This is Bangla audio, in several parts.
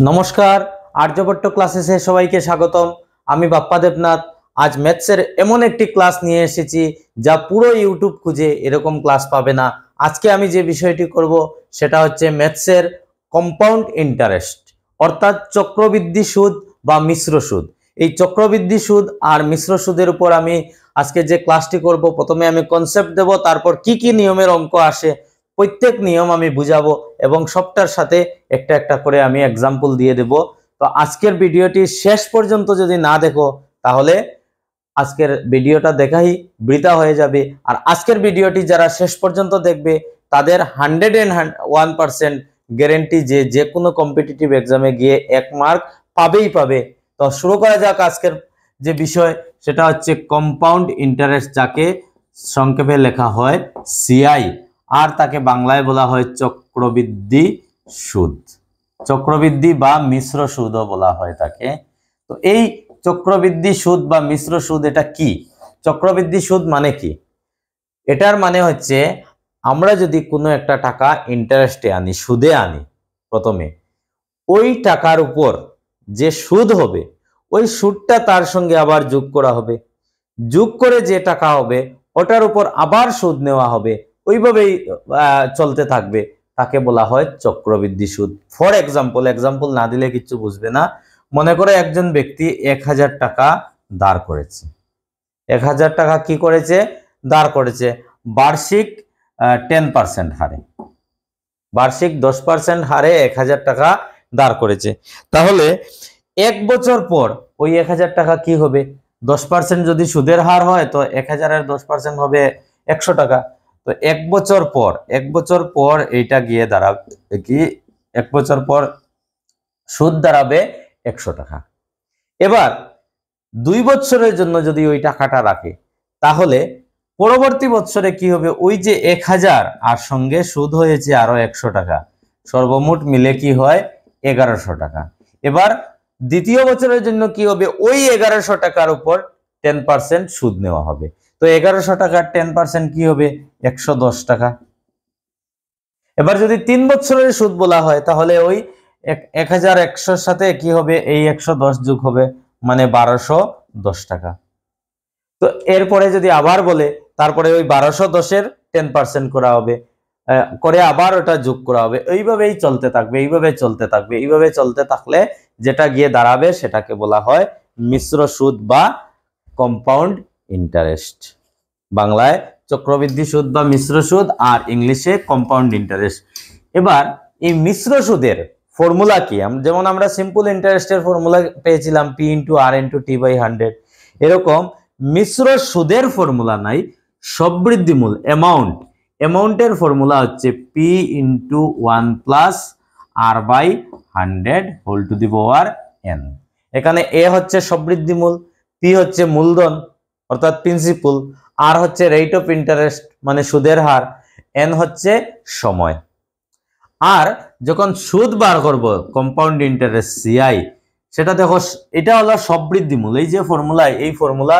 নমস্কার, আর্যভট্ট ক্লাসেসে সবাইকে স্বাগতম। আমি বাপ্পা দেবনাথ। আজ ম্যাথসের এমন একটি ক্লাস নিয়ে এসেছি যা পুরো ইউটিউব খুঁজে এরকম ক্লাস পাবে না। আজকে আমি যে বিষয়টি করব সেটা হচ্ছে ম্যাথসের কম্পাউন্ড ইন্টারেস্ট, অর্থাৎ চক্রবৃদ্ধি সুদ বা মিশ্র সুদ। এই চক্রবৃদ্ধি সুদ আর মিশ্র সুদের উপর আমি আজকে যে ক্লাসটি করব, প্রথমে আমি কনসেপ্ট দেব, তারপর কি কি নিয়মের অঙ্ক আসে প্রত্যেক নিয়ম আমি বুঝাবো এবং সবটার সাথে একটা একটা করে আমি এক্সাম্পল দিয়ে দেব। তো আজকের ভিডিওটি শেষ পর্যন্ত যদি না দেখো তাহলে আজকের ভিডিওটা দেখাই বৃথা হয়ে যাবে। আর আজকের ভিডিওটি যারা শেষ পর্যন্ত দেখবে তাদের 101% গ্যারেন্টি যে যে কোনো কম্পিটিটিভ এক্সামে গিয়ে 1 মার্ক পাবেই পাবে। তো শুরু করা যাক। আজকের যে বিষয় সেটা হচ্ছে কম্পাউন্ড ইন্টারেস্ট, যাকে সংক্ষেপে লেখা হয় সিআই, আর তাকে বাংলায় বলা হয় চক্রবৃদ্ধি সুদ। চক্রবৃদ্ধি বা মিশ্র সুদও বলা হয় তাকে। তো এই চক্রবৃদ্ধি সুদ বা মিশ্র সুদ এটা কি? চক্রবৃদ্ধি সুদ মানে কি? এটার মানে হচ্ছে আমরা যদি কোনো একটা টাকা ইন্টারেস্টে আনি, সুদে আনি, প্রথমে ওই টাকার উপর যে সুদ হবে ওই সুদটা তার সঙ্গে আবার যোগ করা হবে, যোগ করে যে টাকা হবে ওটার উপর আবার সুদ নেওয়া হবে, ওইভাবেই চলতে থাকবে। তাকে বলা হয় চক্রবৃদ্ধি সুদ। ফর এক্সাম্পল না দিলে কিছু বুঝবে না। মনে করে একজন ব্যক্তি 1000 টাকা দাঁড় করেছে। 1000 টাকা কি করেছে? দাঁড় করেছে বার্ষিক 10% হারে, বার্ষিক 10% হারে 1000 টাকা দাঁড় করেছে। তাহলে 1 বছর পর ওই 1000 টাকা কি হবে? 10% যদি সুদের হার হয় তো 1000 এর 10% হবে 100 টাকা। তো 1 বছর পর এইটা গিয়ে দাঁড়াবে কি? 1 বছর পর সুদ দাঁড়াবে 100 টাকা। এবার 2 বছরের জন্য যদি ওই টাকাটা রাখে তাহলে পরবর্তী বছরে কি হবে? ওই যে 1000 আর সঙ্গে সুদ হয়েছে আরো 100 টাকা, সর্বমোট মিলে কি হয়? 1100 টাকা। এবার দ্বিতীয় বছরের জন্য কি হবে? ওই 1100 টাকার উপর 10% সুদ নেওয়া হবে। তো 1100 টাকার 10% কি হবে? 110 টাকা। এবার যদি 3 বছরের সুদ বলা হয় তাহলে ওই 1100 সাথে কি হবে? এই 110 যোগ হবে, মানে 1210 টাকা। তো এরপরে যদি আবার বলে তারপরে ওই 1210-এর 10% করা হবে, করে আবার ওটা যোগ করা হবে, এইভাবেই চলতে থাকবে, এইভাবে চলতে থাকলে যেটা গিয়ে দাঁড়াবে সেটাকে বলা হয় মিশ্র সুদ বা কম্পাউন্ড ইন্টারেস্ট। বাংলায় চক্রবৃদ্ধি সুদ বা মিশ্র সুদ, আর ইংলিশে কম্পাউন্ড ইন্টারেস্ট। এবার এই মিশ্র সুদের ফর্মুলা কি? যেমন আমরা সিম্পল ইন্টারেস্টের ফর্মুলা পেয়েছিলাম P × R × T/100, এরকম মিশ্র সুদের ফর্মুলা নাই। সবৃদ্ধিমূল অ্যামাউন্টের ফর্মুলা হচ্ছে P × 1 + R/100 whole to the power n। এখানে A হচ্ছে সবৃদ্ধিমূল, P হচ্ছে মূলধন অর্থাৎ প্রিন্সিপাল, আর হচ্ছে রেট অফ ইন্টারেস্ট মানে সুদের হার, n হচ্ছে সময়। আর যখন সুদ বার করব কম্পাউন্ড ইন্টারেস্ট সিআই, সেটা দেখো এটা হলো সবৃদ্ধিমূল। এই যে ফর্মুলা, এই ফর্মুলা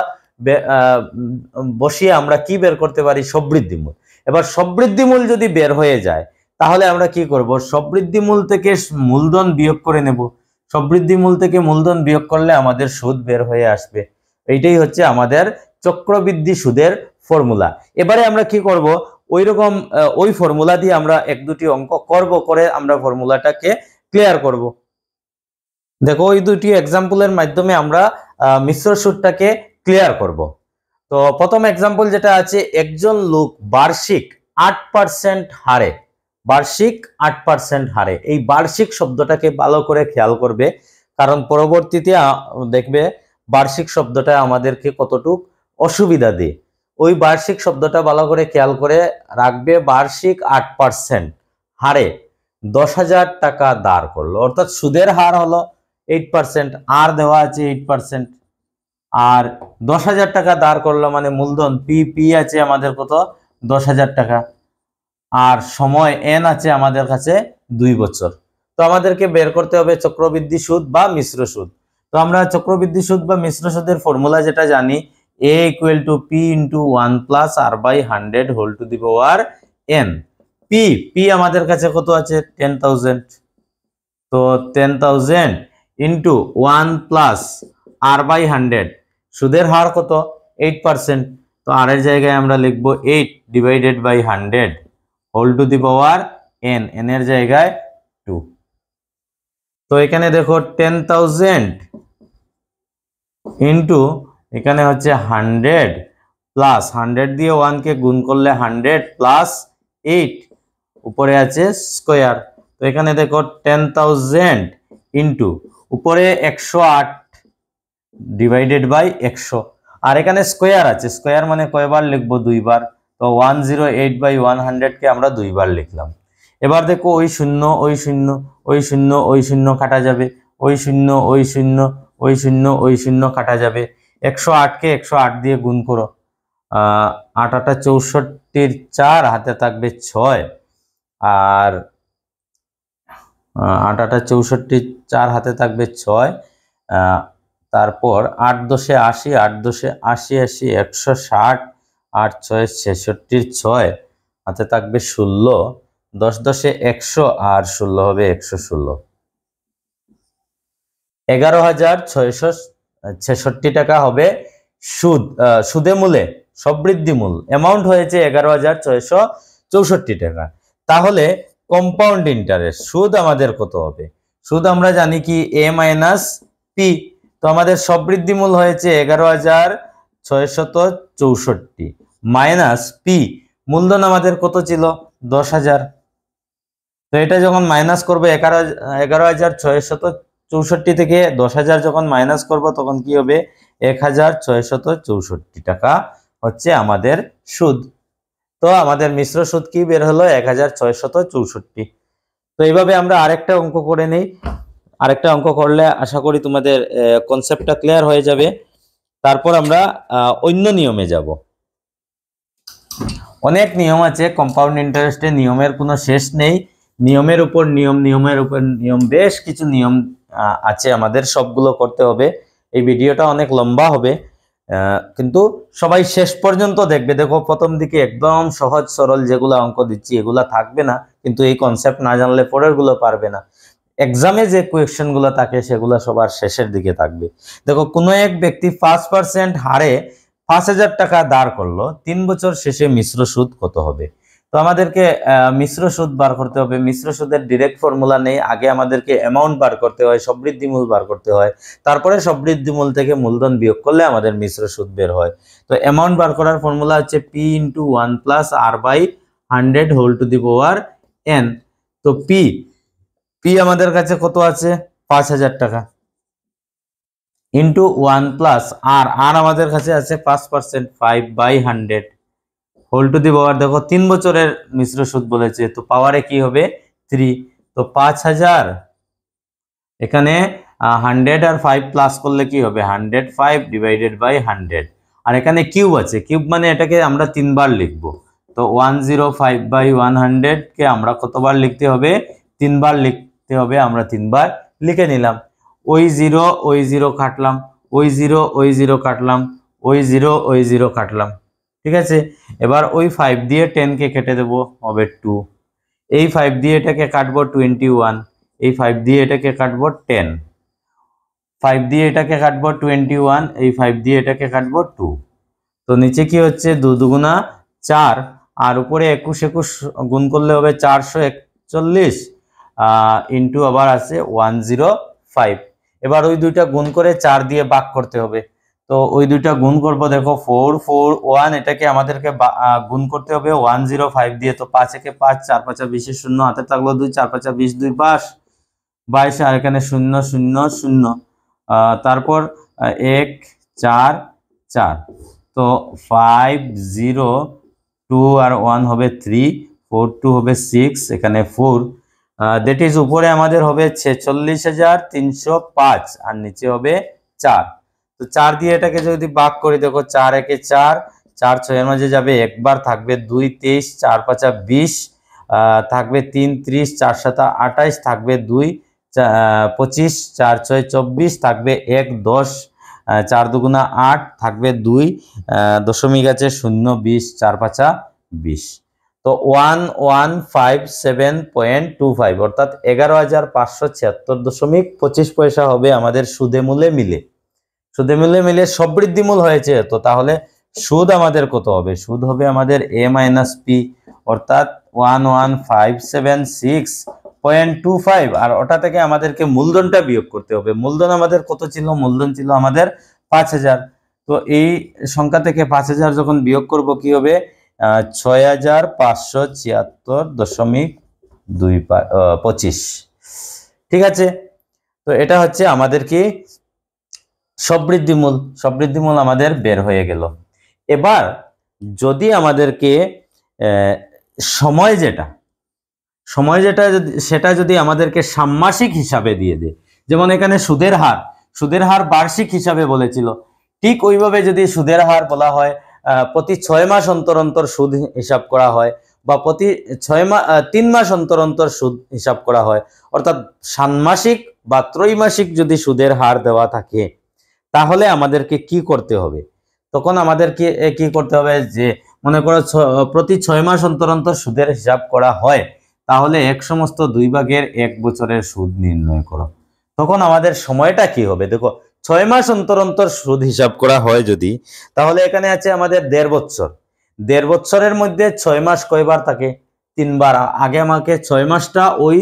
বসিয়ে আমরা কি বের করতে পারি? সবৃদ্ধিমূল। এবার সবৃদ্ধিমূল যদি বের হয়ে যায় তাহলে আমরা কি করব? সবৃদ্ধিমূল থেকে মূলধন বিয়োগ করে নেব। সবৃদ্ধিমূল থেকে মূলধন বিয়োগ করলে আমাদের সুদ বের হয়ে আসবে। এইটাই হচ্ছে আমাদের চক্রবৃদ্ধি সুদের ফর্মুলা। এবারে আমরা কি করব? ওইরকম ওই ফর্মুলা দিয়ে আমরা 1-2টি অঙ্ক করব, করে আমরা ফর্মুলাটাকে ক্লিয়ার করব। দেখো ওই 2টি এক্সাম্পলের মাধ্যমে আমরা মিশ্র সুদটাকে ক্লিয়ার করব। তো প্রথম এক্সাম্পল যেটা আছে, একজন লোক বার্ষিক 8% হারে, বার্ষিক 8% হারে, এই বার্ষিক শব্দটাকে ভালো করে খেয়াল করবে, কারণ পরবর্তীতে দেখবে বার্ষিক শব্দটা আমাদেরকে কতটুক অসুবিধা দেয়। ওই বার্ষিক শব্দটা ভালো করে খেয়াল করে রাখবে। বার্ষিক 8% হারে 10,000 টাকা দাঁড় করলো, অর্থাৎ সুদের হার হলো 8%, আর দেওয়া আছে 8%, আর 10,000 টাকা দাঁড় করলো মানে মূলধন পি আছে আমাদের কত? 10,000 টাকা, আর সময় n আছে আমাদের কাছে 2 বছর। তো আমাদেরকে বের করতে হবে চক্রবৃদ্ধি সুদ বা মিশ্র সুদ। তো আমরা চক্রবৃদ্ধি সুদ বা মিশ্র সুদের ফর্মুলা যেটা জানি, A = P × 1 + R/100 whole to the power n। P আমাদের কাছে কত আছে? 10,000। তো 10,000 ইন্টু 1 প্লাস আর বাই 100, সুদের হার কত? 8%। তো আর এর জায়গায় আমরা লিখব 8 divided by 100 whole to the power n, n এর জায়গায় 2। তো এখানে দেখো 10,000 ইন্টু এখানে হচ্ছে 100 প্লাস 100 দিয়ে 1 কে গুণ করলে 100 প্লাস 8, উপরে আছে স্কোয়ার। তো এখানে দেখো 10,000 ইন্টু উপরে 108 ডিভাইডেড বাই 100, আর এখানে স্কোয়ার আছে, স্কোয়ার মানে কয়বার লিখবো? 2 বার। তো 108 বাই 100 কে আমরা 2 বার লিখলাম। এবার দেখো ওই শূন্য ওই শূন্য ওই শূন্য ওই শূন্য কাটা যাবে, ওই শূন্য ওই শূন্য ওই শূন্য ওই শূন্য কাটা যাবে। 108 কে 108 দিয়ে গুণ করো, 8 8 64, 4 হাতে থাকবে 6, আর 8 8 64, 4 হাতে থাকবে 6, তারপর 8 10 80, 8 10 80 80 160, 8 6 66, 6 হাতে থাকবে 16, 10 10 100 আর 16 হবে 116। 11,666 টাকা হবে সুদ, সুদে মূলে সবৃদ্ধি মূল অ্যামাউন্ট হয়েছে 11,664 টাকা। তাহলে কম্পাউন্ড ইন্টারেস্ট সুদ আমাদের কত হবে? সুদ আমরা জানি কি a মাইনাস পি। তো আমাদের সবৃদ্ধি মূল হয়েছে 11,664 মাইনাস পি, মূলধন আমাদের কত ছিল? 10,000। তো এটা যখন মাইনাস করবো 11,664 থেকে 10,000 যখন মাইনাস করব তখন কি হবে? 1,664 টাকা হচ্ছে আমাদের সুদ। তো আমাদের মিশ্র সুদ কি বের হলো? 1,664। তো এইভাবে আমরা আরেকটা অঙ্ক করে নেই। আরেকটা অঙ্ক করলে আশা করি তোমাদের কনসেপ্টটা ক্লিয়ার হয়ে যাবে। তারপর আমরা অন্য নিয়মে যাব। অনেক নিয়ম আছে কম্পাউন্ড ইন্টারেস্টে, নিয়মের কোনো শেষ নেই। নিয়মের উপর নিয়ম, নিয়মের উপর নিয়ম, বেশ কিছু নিয়ম আছে আমাদের, সবগুলো করতে হবে। এই ভিডিওটা অনেক লম্বা হবে, কিন্তু সবাই শেষ পর্যন্ত দেখবে। দেখো প্রথম দিকে একদম সহজ সরল যেগুলো অঙ্ক দিচ্ছি এগুলা থাকবে না, কিন্তু এই কনসেপ্ট না জানলে পরের গুলো পারবে না। এক্সামে যে কোয়েশ্চেন গুলো থাকে সেগুলো সবার শেষের দিকে থাকবে। দেখো কোনো এক ব্যক্তি 5% হারে 5,000 টাকা দাঁড় করলো, 3 বছর শেষে মিশ্র সুদ কত হবে? তো আমাদেরকে মিশ্র সুদ বার করতে হবে। মিশ্র সুদের ডিরেক্ট ফর্মুলা নেই, আগে আমাদেরকে অ্যামাউন্ট বার করতে হয়, সবৃদ্ধি মূল বার করতে হয়, তারপরে সবৃদ্ধি মূল থেকে মূলধন বিয়োগ করলে আমাদের মিশ্র সুদ বের হয়। তো অ্যামাউন্ট বার করার ফর্মুলা হচ্ছে P into 1 plus R by 100 whole to the power n। তো পি আমাদের কাছে কত আছে? 5,000 টাকা ইন্টু 1 প্লাস আর আমাদের কাছে আছে 5%, 5/100 হোল টু দি পাওয়ার, দেখো 3 বছরের মিশ্র সুদ বলেছে, তো পাওয়ারে কি হবে? 3। তো 5,000 এখানে 100 আর 5 প্লাস করলে কি হবে? 105 ডিভাইডেড বাই 100, আর এখানে কিউব আছে, কিউব মানে এটাকে আমরা 3 বার লিখব। তো 105/100 কে আমরা কতবার লিখতে হবে? 3 বার লিখতে হবে। আমরা 3 বার লিখে নিলাম। ওই জিরো কাটলাম, ওই জিরো কাটলাম, ওই জিরো কাটলাম, ঠিক আছে। এবার ওই 5 দিয়ে 10 কে কেটে দেব, হবে 2। এই 5 দিয়ে এটাকে কাটবো 21, এই 5 দিয়ে এটাকে কাটবো 10, 5 দিয়ে এটাকে কাটবো 21, এই 5 দিয়ে এটাকে কাটবো 2। তো নিচে কি হচ্ছে? 2 দুগুণা 4, আর উপরে 21 21 গুণ করলে হবে 441, ইন্টু আবার আছে 105। এবার ওই দুইটা গুণ করে 4 দিয়ে ভাগ করতে হবে। তো ওই দুইটা গুণ করব, দেখো 4 4 1, এটাকে আমাদেরকে গুণ করতে হবে 105 দিয়ে। তো 5 একে 5, 4 5 20, 0 হাতে থাকলো 2, 4 5 20, 2 22, আর এখানে 0 0 0, তারপর 1 4 4। তো 5 0 2 আর 1 হবে 3, 4 2 হবে 6, এখানে 4, দ্যাট ইজ উপরে আমাদের হবে 46,305 আর নিচে হবে 4। তো 4 দিয়ে এটাকে যদি ভাগ করি, দেখো 4 একে 4, 4 6 এর মাঝে যাবে একবার, থাকবে 2 23, 4 5 20, থাকবে 3 30, 4 7 28, থাকবে 2 25, 4 6 24, থাকবে 1 10, 4 দুগুণা 8, থাকবে 2, দশমিক আছে 0 20, 4 5 20। তো 1157.25 অর্থাৎ 11,576.25 হবে আমাদের সুদে মূলে মিলে। সুদে মূলে মিলে সব বৃদ্ধিমূল হয়েছে, তো তাহলে সুদ আমাদের কত হবে? সুদ হবে আমাদের a মাইনাস পি, অর্থাৎ 11,576.25, আর ওটা থেকে আমাদেরকে মূলধনটা বিয়োগ করতে হবে। মূলধন আমাদের কত ছিল? মূলধন ছিল আমাদের 5,000। তো এই সংখ্যা থেকে 5,000 যখন বিয়োগ করব কি হবে? 6,576.25। ঠিক আছে, তো এটা হচ্ছে আমাদের কি সবৃদ্ধিমূল। সবৃদ্ধিমূল আমাদের বের হয়ে গেল। এবার যদি আমাদেরকে সময় যেটা সেটা যদি আমাদেরকে ষান্মাসিক হিসাবে দিয়ে দেয়, যেমন এখানে সুদের হার বার্ষিক হিসাবে বলেছিল, ঠিক ওইভাবে যদি সুদের হার বলা হয় প্রতি 6 মাস অন্তর অন্তর সুদ হিসাব করা হয়, বা প্রতি 3 মাস অন্তর অন্তর সুদ হিসাব করা হয়, অর্থাৎ ষান্মাসিক বা ত্রৈমাসিক যদি সুদের হার দেওয়া থাকে, তাহলে আমাদেরকে কি করতে হবে? তখন আমাদেরকে কি করতে হবে? যে মনে করো প্রতি 6 মাস অন্তর অন্তর সুদের হিসাব করা হয়, তাহলে 1/2 বছরের সুদ নির্ণয় করো। তখন আমাদের সময়টা কি হবে? দেখো, 6 মাস অন্তর অন্তর সুদ হিসাব করা হয় যদি, তাহলে এখানে আছে আমাদের 1.5 বছর। 1.5 বছরের মধ্যে 6 মাস কয়বার থাকে? 3 বার। আগে আমাকে 6 মাসটা ওই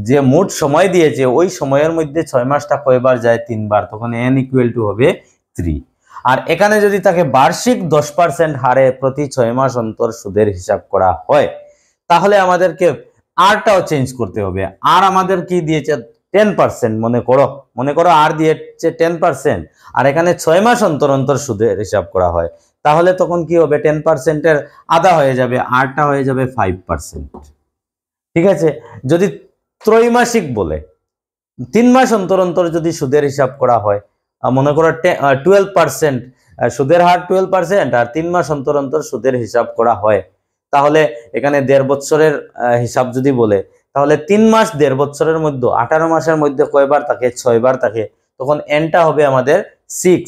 যে মোট সময় দিয়েছে ওই সময়ের মধ্যে 6 মাসটা কয়বার যায়? 3 বার। তখন n = হবে 3। আর এখানে যদি তাকে বার্ষিক 10% হারে প্রতি 6 মাস অন্তর সুদের হিসাব করা হয়, তাহলে আমাদেরকে আরটাও চেঞ্জ করতে হবে। আর আমাদের কি দিয়েছে? 10%। মনে করো আর দিয়েছে 10%, আর এখানে 6 মাস অন্তর অন্তর সুদের হিসাব করা হয়, তাহলে তখন কি হবে? 10%-এর আধা হয়ে যাবে, আরটা হয়ে যাবে 5%। ঠিক আছে, যদি ত্রৈমাসিক বলে 3 মাস অন্তর অন্তর যদি সুদের হিসাব করা হয়, মনে করো 12%, সুদের হার 12%, আর 3 মাস অন্তর অন্তর সুদের হিসাব করা হয়, তাহলে এখানে 1.5 বছরের হিসাব যদি বলে, তাহলে 3 মাস 1.5 বছরের মধ্যে 18 মাসের মধ্যে কয়বার থাকে? 6 বার থাকে। তখন এনটা হবে আমাদের 6।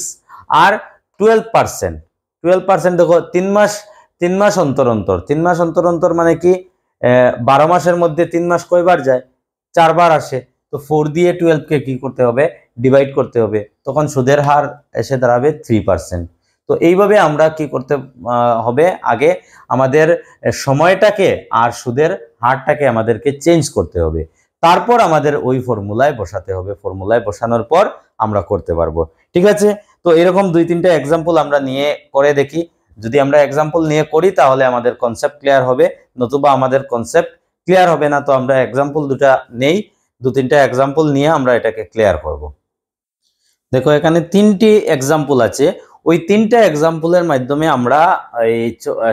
আর 12% দেখো, 3 মাস অন্তর অন্তর 3 মাস অন্তর অন্তর মানে কি? 12 মাসের মধ্যে 3 মাস কয়বার যায়? 4 বার আসে। তো 4 দিয়ে 12-কে কি করতে হবে? ডিভাইড করতে হবে। তখন সুদের হার এসে দাঁড়াবে 3%। তো এইভাবে আমরা কি করতে হবে? আগে আমাদের সময়টাকে আর সুদের হারটাকে আমাদেরকে চেঞ্জ করতে হবে, তারপর আমাদের ওই ফর্মুলায় বসাতে হবে। ফর্মুলায় বসানোর পর আমরা করতে পারবো। ঠিক আছে, তো এরকম 2-3টা এক্সাম্পল আমরা নিয়ে করে দেখি। যদি আমরা এক্সাম্পল নিয়ে করি তাহলে আমাদের কনসেপ্ট ক্লিয়ার হবে, নতুবা আমাদের কনসেপ্ট ক্লিয়ার হবে না। তো আমরা এক্সাম্পল দুটা নেই, 2-3টা এক্সাম্পল নিয়ে আমরা এটাকে ক্লিয়ার করব। দেখো, এখানে 3টি এক্সাম্পল আছে। ওই 3টা এক্সাম্পলের মাধ্যমে আমরা এই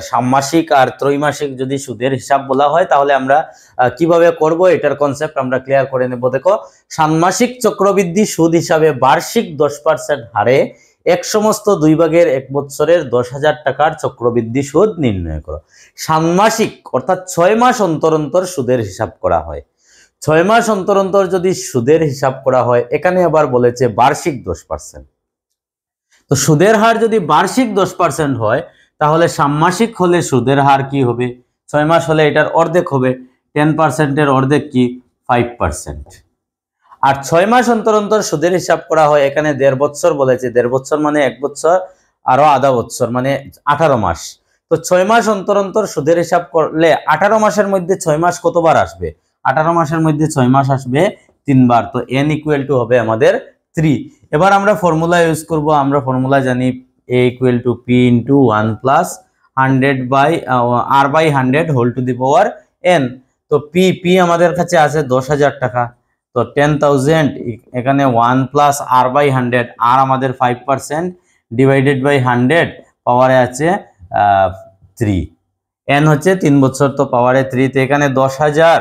ষান্মাসিক আর ত্রৈমাসিক যদি সুদের হিসাব বলা হয়, তাহলে আমরা কিভাবে করব এটার কনসেপ্ট আমরা ক্লিয়ার করে নেব। দেখো, ষান্মাসিক চক্রবৃদ্ধি সুদ হিসাবে বার্ষিক 10% হারে 1/2 বছরের 10,000 টাকার চক্রবৃদ্ধি সুদ নির্ণয় করো। ষান্মাসিক অর্থাৎ 6 মাস অন্তর অন্তর সুদের হিসাব করা হয়। 6 মাস অন্তর অন্তর যদি সুদের হিসাব করা হয়, এখানে আবার বলেছে বার্ষিক 10%। তো সুদের হার যদি বার্ষিক 10% হয়, তাহলে ষান্মাসিক হলে সুদের হার কি হবে? 6 মাস হলে এটার অর্ধেক হবে। 10%-এর অর্ধেক কি? 5%। আর 6 মাস অন্তর অন্তর সুদের হিসাব করা হয়, এখানে 1.5 বছর বলেছে। 1.5 বছর মানে 1 বছর আরো আধা বছর, মানে 18 মাস। তো 6 মাস অন্তর অন্তর সুদের হিসাব করলে 18 মাসের মধ্যে 6 মাস কতবার আসবে? 18 মাসের মধ্যে 6 মাস আসবে 3 বার। তো n = হবে আমাদের 3। এবার আমরা ফর্মুলা ইউজ করব। আমরা ফর্মুলা জানি a = p × 1 + 100/r/100 whole to the power n। তো p আমাদের কাছে আছে 10,000 টাকা। তো 10,000 এখানে 1 + r/100, আর আমাদের 5% ডিভাইডেড বাই 100, পাওয়ারে আছে 3। n হচ্ছে 3 বছর, তো পাওয়ারে 3। তো এখানে 10,000,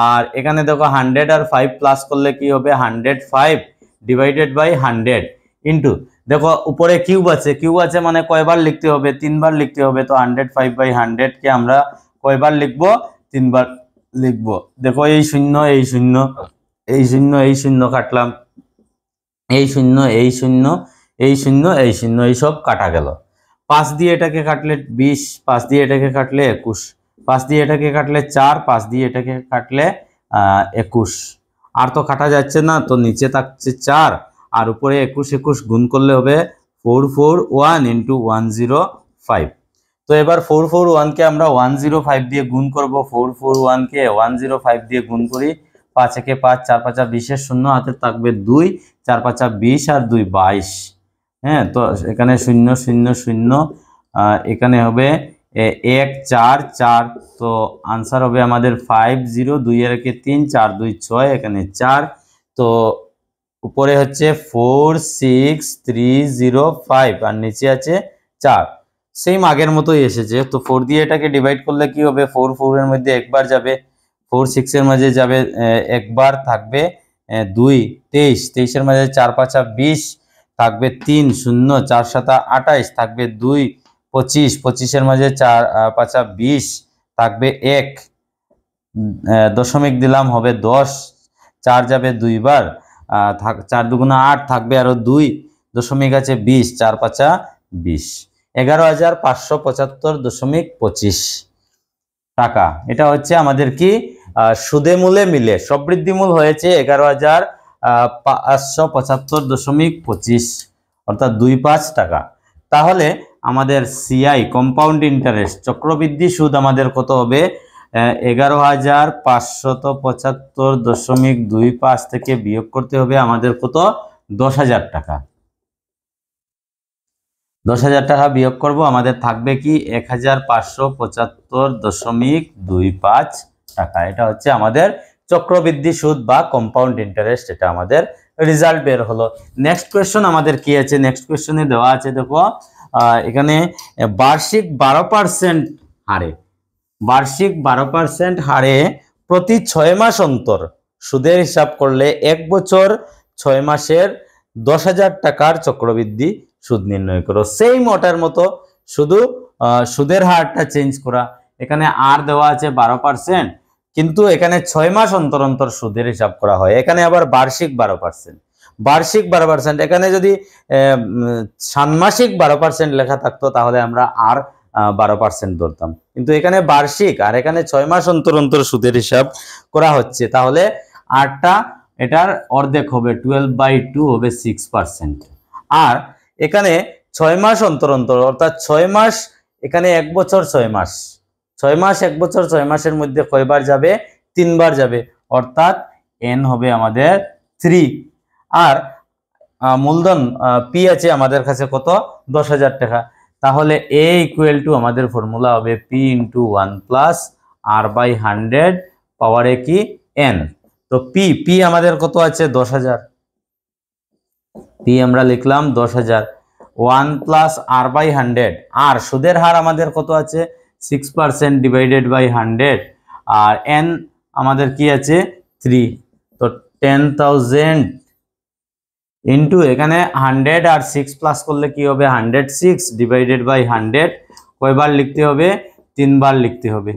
আর এখানে দেখো 100 আর 5 প্লাস করলে কি হবে? 105 ডিভাইডেড বাই 100 ইন্টু, দেখো উপরে কিউব আছে মানে কয়বার লিখতে হবে? 3 বার লিখতে হবে। তো 105/100 কে আমরা কয়বার লিখবো? 3 বার লিখবো। দেখো, এই শূন্য এই শূন্য এই শূন্য এই শূন্য কাটলাম, এই শূন্য এই শূন্য এই শূন্য এই শূন্য, এই সব কাটা গেল। 5 দিয়ে এটাকে কাটলে 20, 5 দিয়ে এটাকে কাটলে 21, 5 দিয়ে এটাকে কাটলে 4, 5 দিয়ে এটাকে কাটলে 21। আর তো কাটা যাচ্ছে না, তো নিচে থাকছে 4 আর উপরে 21 21 গুণ করলে হবে 441 ইন্টু 105। তো এবার 441 কে আমরা 105 দিয়ে গুণ করব। 441 কে 105 দিয়ে গুণ করি। 5 একে 5, 4 5 20 এর শূন্য হাতে থাকবে 2, 4 5 20 আর 2 22। হ্যাঁ, তো এখানে 0 0 0, এখানে হবে 1 4 4। তো आंसर হবে আমাদের 50। 2 এর একে 3, 4 2 6, এখানে 4। তো উপরে হচ্ছে 46305 আর নিচে আছে 4। সেম আগের মতোই এসেছে। তো 4 দিয়ে এটাকে ডিভাইড করলে কি হবে? 4 4 এর মধ্যে একবার যাবে, 4 6 এর মাঝে যাবে একবার, থাকবে 2 23, 23 এর মাঝে 4 5 20 থাকবে 3 0, 4 7 28 থাকবে 2 25, 25 এর মাঝে 4 5 20 থাকবে 1, দশমিক দিলাম হবে 10, 4 যাবে 2 বার, 4 দুগুণা 8 থাকবে আরো 2, দশমিক আছে 20, 4 5 20, 11,575.25 টাকা। এটা হচ্ছে আমাদের কি সুদে মূলে মিলে সব বৃদ্ধিমূল হয়েছে 11,575.25 অর্থাৎ 25 টাকা। তাহলে আমাদের সিআই কম্পাউন্ড ইন্টারেস্ট চক্রবৃদ্ধি সুদ আমাদের কত হবে? 11,575.25 থেকে বিয়োগ করতে হবে আমাদের কত? 10,000 টাকা। 10,000 টাকা বিয়োগ করব, আমাদের থাকবে কি 1,575.25 টাকা। এটা হচ্ছে আমাদের চক্রবৃদ্ধি সুদ বা কম্পাউন্ড ইন্টারেস্ট। এটা আমাদের রেজাল্ট বের হলো। নেক্সট কোয়েশ্চন আমাদের কি আছে? নেক্সট কোয়েশ্চনে দেওয়া আছে, দেখো এখানে বার্ষিক 12% হারে, বার্ষিক 12% হারে প্রতি 6 মাস অন্তর সুদের হিসাব করলে 1 বছর 6 মাসের 10,000 টাকার চক্রবৃদ্ধি সুদ নির্ণয় করো। সেই মোটার মতো, শুধু সুদের হারটা চেঞ্জ করা। এখানে আর দেওয়া আছে 12%, কিন্তু এখানে 6 মাস অন্তর অন্তর সুদের হিসাব করা হয়। এখানে আবার বার্ষিক 12%, বার্ষিক 12%। এখানে যদি ষান্মাসিক 12% লেখা থাকতো তাহলে আমরা আর 12% ধরতাম, কিন্তু এখানে বার্ষিক আর এখানে 6 মাস অন্তর অন্তর সুদের হিসাব করা হচ্ছে। তাহলে আরটা এটার অর্ধেক হবে, 12/2 হবে 6%। আর এখানে 6 মাস অন্তর অন্তর অর্থাৎ 6 মাস, এখানে 1 বছর 6 মাস, 6 মাস 1 বছর 6 মাসের মধ্যে কয়বার যাবে? 3 বার যাবে, অর্থাৎ n হবে আমাদের 3। আর মূলধন পি আছে আমাদের কাছে কত? 10,000 টাকা। তাহলে a ইকুয়াল টু আমাদের ফর্মুলা হবে p ইন্টু 1 প্লাস r/100 পাওয়ারে কি n। তো p আমাদের কত আছে? 10,000। p আমরা লিখলাম 10,000, 1 প্লাস r/100। আর সুদের হার আমাদের কত আছে? 6% ডিভাইডেড বাই 100, আর n আমাদের কি আছে? 3। তো 10,000 ইন্টু এখানে 100 আর 6 প্লাস করলে কি হবে? 106 ডিভাইডেড বাই 100। কয়বার লিখতে হবে? 3 বার লিখতে হবে।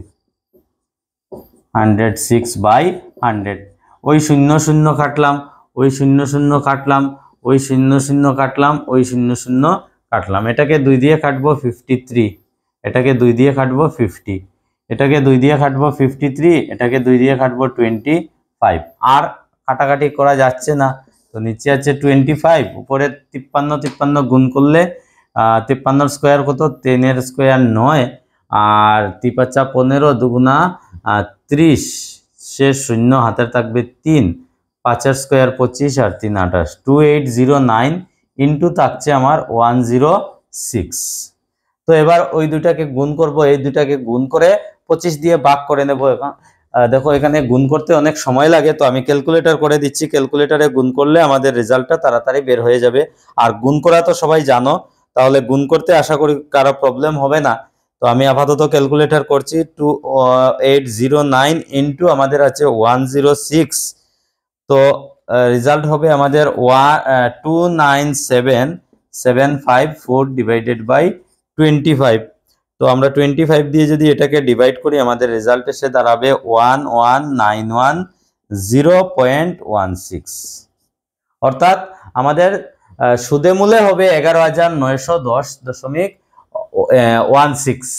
106/100। ওই 0 0 কাটলাম, ওই 0 0 কাটলাম, ওই 0 0 কাটলাম, ওই 0 0 কাটলাম। এটাকে 2 দিয়ে কাটবো 53, এটাকে 2 দিয়ে কাটবো 50, এটাকে 2 দিয়ে কাটবো 53, এটাকে 2 দিয়ে কাটবো 25। আর কাটাকাটি করা যাচ্ছে না, তো নিচে আছে 25, উপরে 53 53 গুণ করলে 53 স্কোয়ার কত? 10 এর স্কোয়ার 9, আর 3 5 15, দুগুণা 30, শেষ 0 হাতে থাকবে 3, 5 এর স্কোয়ার 25 আর 3 28, 2809 ইন্টু থাকছে আমার 106। তো এবার ওই দুটাকে গুণ করব, এই দুটাকে গুণ করে 25 দিয়ে ভাগ করে নেব। দেখো এখানে গুণ করতে অনেক সময় লাগে, তো আমি ক্যালকুলেটর করে দিচ্ছি। ক্যালকুলেটরে গুণ করলে আমাদের রেজাল্টটা তাড়াতাড়ি বের হয়ে যাবে। আর গুণ করা তো সবাই জানো, তাহলে গুণ করতে আশা করি কারো প্রবলেম হবে না। তো আমি আপাতত ক্যালকুলেটর করছি। 2809 ইন্টু আমাদের আছে 106। তো রেজাল্ট হবে আমাদের 297,754 ডিভাইডেড বাই 25। তো আমরা 25 দিয়ে যদি এটাকে ডিভাইড করি, আমাদের রেজাল্ট এসে দাঁড়াবে 11,910.16। অর্থাৎ আমাদের সুদে মূলে হবে 11,910.16 16,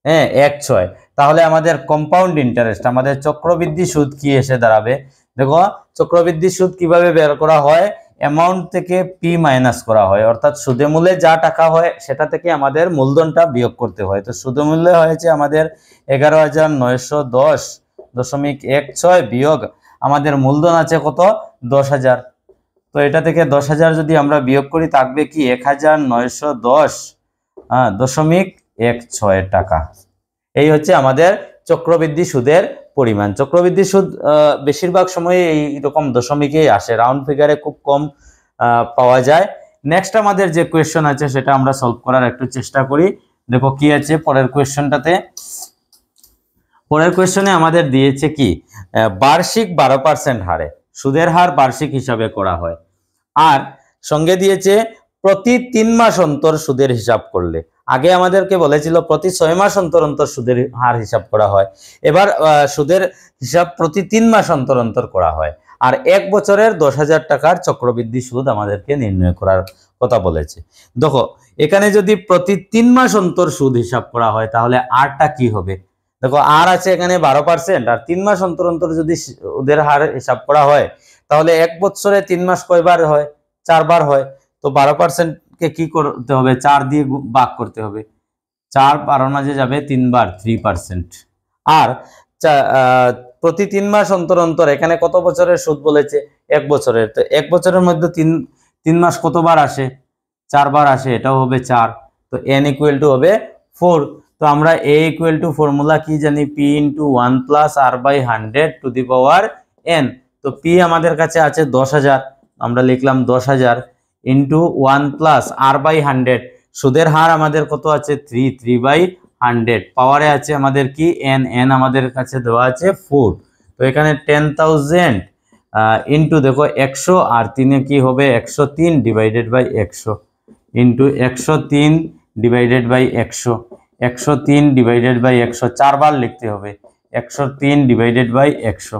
হ্যাঁ 1.6, তাহলে আমাদের কম্পাউন্ড ইন্টারেস্ট, আমাদের চক্রবৃদ্ধি সুদ কি এসে দাঁড়াবে? দেখো চক্রবৃদ্ধি সুদ কিভাবে বের করা হয়, অ্যামাউন্ট থেকে পি মাইনাস করা হয়, অর্থাৎ সুদে মূল্যে যা টাকা হয় সেটা থেকে আমাদের মূলধনটা বিয়োগ করতে হয়। তো সুদে মূল্যে হয়েছে আমাদের 11,910.16 বিয়োগ আমাদের মূলধন আছে কত, 10,000। তো এটা থেকে 10,000 যদি আমরা বিয়োগ করি থাকবে কি 1,910.16 টাকা। এই হচ্ছে আমাদের চক্রবৃদ্ধি সুদের পরিমাণ। চক্রবৃদ্ধি সুদ বেশিরভাগ সময় এই রকম দশমিকেই আসে, রাউন্ড ফিগারে খুব কম পাওয়া যায়। নেক্সট আমাদের যে কোয়েশ্চন আছে সেটা আমরা সলভ করার একটু চেষ্টা করি। দেখো কি আছে পরের কোয়েশ্চনটাতে। পরের কোয়েশ্চনে আমাদের দিয়েছে কি, বার্ষিক 12% হারে সুদের হার বার্ষিক হিসাবে করা হয়, আর সঙ্গে দিয়েছে প্রতি 3 মাস অন্তর সুদের হিসাব করলে। আগে আমাদেরকে বলেছিল প্রতি 6 মাস অন্তর অন্তর সুদের হার হিসাব করা হয়, এবার সুদের হিসাব প্রতি 3 মাস অন্তর অন্তর করা হয়, আর 1 বছরের 10,000 টাকার চক্রবৃদ্ধি সুদ আমাদেরকে নির্ণয় করার কথা বলেছে। দেখো এখানে যদি প্রতি 3 মাস অন্তর সুদ হিসাব করা হয় তাহলে আরটা কি হবে? দেখো আর আছে এখানে 12%, আর 3 মাস অন্তর অন্তর যদি সুদের হার হিসাব করা হয় তাহলে 1 বছরে 3 মাস কয়বার হয়? 4 বার হয়। তো 12% কে কি করতে হবে? 4 দিয়ে ভাগ করতে হবে, 4 12 মাঝে যাবে 3 বার 3%। আর প্রতি 3 মাস অন্তর অন্তর এখানে কত বছরের সুদ বলেছে? 1 বছরের। তো 1 বছরের মধ্যে 3 মাস কতবার আসে? 4 বার আসে, এটাও হবে 4। তো n ইকুয়াল টু হবে 4। তো আমরা a ইকুয়াল টু ফর্মুলা কি জানি, p into 1 plus r by 100 to the power n। তো p আমাদের কাছে আছে 10,000, আমরা লিখলাম 10,000 ইন্টু 1 প্লাস r বাই 100, সুদের হার আমাদের কত আছে? 3 বাই 100, পাওয়ারে আছে আমাদের কি n আমাদের কাছে দেওয়া আছে 4। তো এখানে 10,000 ইন্টু দেখো 100 আর 3 কি হবে 103 divided by 100 into 103 divided by 100, 103 divided by 100 4 বার লিখতে হবে, 103 ডিভাইডেড বাই 100।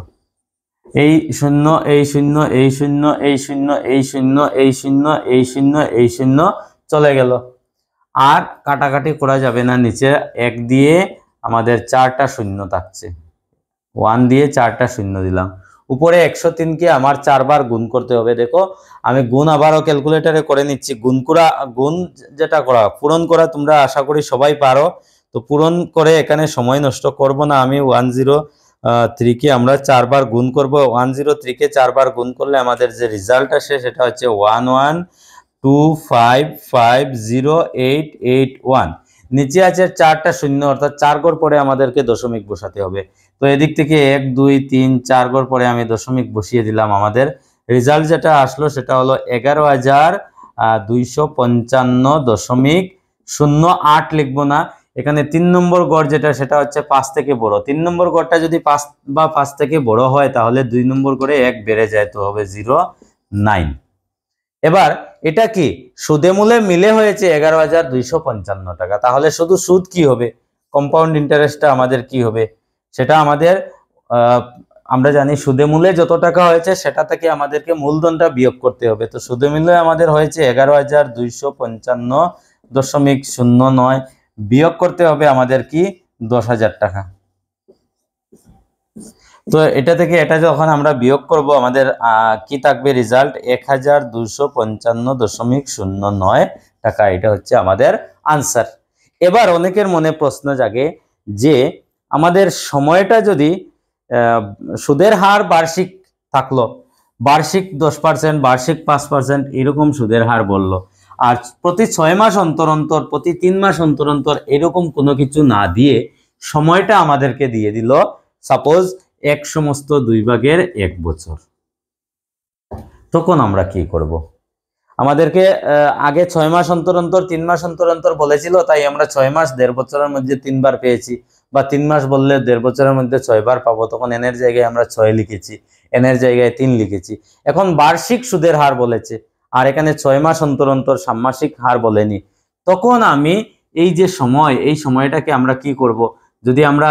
এই শূন্য এই শূন্য এই শূন্য এই শূন্য এই শূন্য এই শূন্য এই শূন্য এই শূন্য চলে গেল, আর কাটাকাটি করা যাবে না, নিচে 1 দিয়ে আমাদের 4টা শূন্য থাকছে, 1 দিয়ে 4টা শূন্য দিলাম। উপরে 103 কে আমার 4 বার গুণ করতে হবে। দেখো আমি গুণ আবারও ক্যালকুলেটরে করে নিচ্ছি। গুণ যেটা করা, পূরণ করা তোমরা আশা করি সবাই পারো। তো পূরণ করে এখানে সময় নষ্ট করব না আমি। 103 কে আমরা 4 বার গুণ করব। 103 কে 4 বার গুণ করলে আমাদের যে রেজাল্ট আসে সেটা হচ্ছে 1125508881। নিচে আছে 4টা শূন্য, অর্থাৎ 4 ঘর পরে আমাদেরকে দশমিক বসাতে হবে। তো এদিক থেকে 1 2 3 4 ঘর পরে আমি দশমিক বসিয়ে দিলাম। আমাদের রেজাল্ট যেটা আসলো সেটা হলো 11,255.08 লিখবো না, এখানে 3 নম্বর গড় যেটা সেটা হচ্ছে 5 থেকে বড়। 3 নম্বর গড়টা যদি 5 বা 5 থেকে বড় হয় তাহলে 2 নম্বর করে 1 বেড়ে যায়, তো হবে 09। এবার এটা কি সুদে মূলে মিলে হয়েছে 11,255 টাকা, তাহলে শুধু সুদ কি হবে? কম্পাউন্ড ইন্টারেস্টটা আমাদের কি হবে? সেটা আমাদের আমরা জানি সুদে মূলে যত টাকা হয়েছে সেটা থেকে আমাদেরকে মূলধনটা বিয়োগ করতে হবে। তো সুদে মূলে আমাদের হয়েছে 11,255.09, বিয়োগ করতে হবে আমাদের কি 10,000 টাকা। তো এটা থেকে এটা যখন আমরা বিয়োগ করব আমাদের কি থাকবে রেজাল্ট? 1,255.09 টাকা। এটা হচ্ছে আমাদের আনসার। এবার অনেকের মনে প্রশ্ন জাগে যে আমাদের সময়টা যদি সুদের হার বার্ষিক থাকলো, বার্ষিক 10%, বার্ষিক 5% এরকম সুদের হার বললো, আর প্রতি 6 মাস অন্তর অন্তর, প্রতি 3 মাস অন্তর অন্তর এরকম কোনো কিছু না দিয়ে সময়টা আমাদেরকে দিয়ে দিল সাপোজ 1 সমস্ত 2 ভাগের 1 বছর, তখন আমরা কি করব? আমাদেরকে আগে 6 মাস অন্তর অন্তর 3 মাস অন্তর অন্তর বলেছিল, তাই আমরা 6 মাস 1.5 বছরের মধ্যে 3 বার পেয়েছি, বা 3 মাস বললে 1.5 বছরের মধ্যে 6 বার পাবো, তখন n এর জায়গায় আমরা 6 লিখেছি, n এর জায়গায় 3 লিখেছি। এখন বার্ষিক সুদের হার বলেছে আর এখানে 6 মাস অন্তর অন্তর ষান্মাসিক হার বলেনি, তখন আমি এই যে সময়, এই সময়টাকে আমরা কি করব? যদি আমরা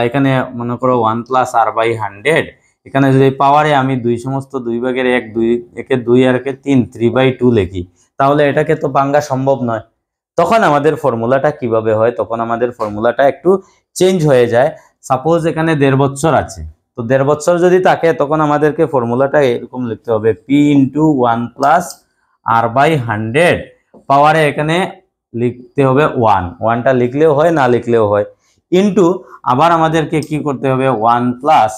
এখানে মনে করো 1 প্লাস r বাই 100, এখানে যদি পাওয়ারে আমি 2 সমস্ত 2 ভাগের 1 2 একে 2 আর একে 3 3/2 লিখি, তাহলে এটাকে তো ভাঙা সম্ভব নয়। তখন আমাদের ফর্মুলাটা কিভাবে হয়, তখন আমাদের ফর্মুলাটা একটু চেঞ্জ হয়ে যায়। সাপোজ এখানে 1.5 বছর আছে, তো 1.5 বছর যদি থাকে তখন আমাদেরকে ফর্মুলাটা এরকম লিখতে হবে, P into 1 plus R by 100 পাওয়ারে এখানে লিখতে হবে 1টা লিখলেও হয় না লিখলেও হয়, ইন্টু আবার আমাদেরকে কি করতে হবে 1 প্লাস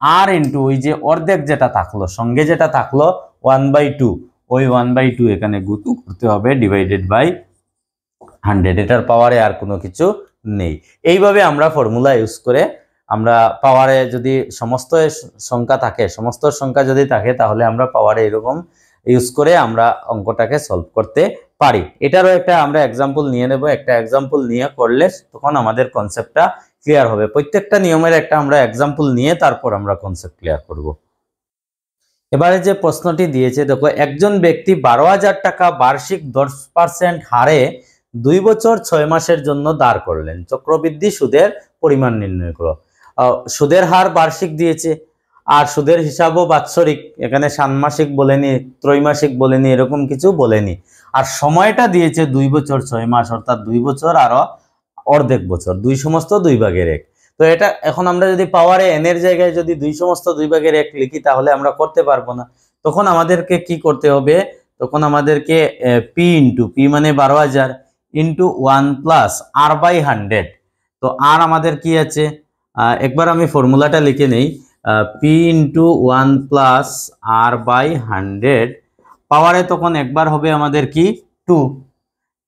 আর ইন্টু ওই যে অর্ধেক যেটা থাকলো সঙ্গে যেটা থাকলো 1/2, ওই 1/2 এখানে গুণ করতে হবে ডিভাইডেড বাই 100, এটার পাওয়ারে আর কোনো কিছু নেই। এইভাবে আমরা ফর্মুলা ইউজ করে আমরা পাওয়ারে যদি সমস্ত সংখ্যা থাকে, সমস্ত সংখ্যা যদি থাকে তাহলে আমরা পাওয়ারে এরকম ইউজ করে আমরা অঙ্কটাকে সলভ করতে পারি। এটারও একটা আমরা এক্সাম্পল নিয়ে নেব, একটা এক্সাম্পল নিয়ে করলে তখন আমাদের কনসেপ্টটা ক্লিয়ার হবে। প্রত্যেকটা নিয়মের একটা আমরা এক্সাম্পল নিয়ে তারপর আমরা কনসেপ্ট ক্লিয়ার করব। এবারে যে প্রশ্নটি দিয়েছে দেখো, একজন ব্যক্তি 12,000 টাকা বার্ষিক 10% হারে 2 বছর 6 মাসের জন্য দাঁড় করলেন, চক্রবৃদ্ধি সুদের পরিমাণ নির্ণয় করো। সুদের হার বার্ষিক দিয়েছে আর সুদের হিসাবও বাৎসরিক, এখানে ষান্মাসিক বলেনি, ত্রৈমাসিক বলেনি, এরকম কিছু বলেনি। আর সময়টা দিয়েছে 2 বছর 6 মাস, অর্থাৎ 2 বছর আরো অর্ধেক বছর, 2 সমস্ত 2 ভাগের 1। তো এটা এখন আমরা যদি পাওয়ারে n এর জায়গায় যদি 2 সমস্ত 2 ভাগের 1 লিখি তাহলে আমরা করতে পারবো না। তখন আমাদেরকে কি করতে হবে, তখন আমাদেরকে পি ইন্টু পি মানে 12,000 ইন্টু 1 প্লাস আর বাই 100। তো আর আমাদের কি আছে, একবার আমি ফর্মুলাটা লিখে নেই, P into 1 plus R by 100 পাওয়ারে তখন একবার হবে আমাদের কি 2,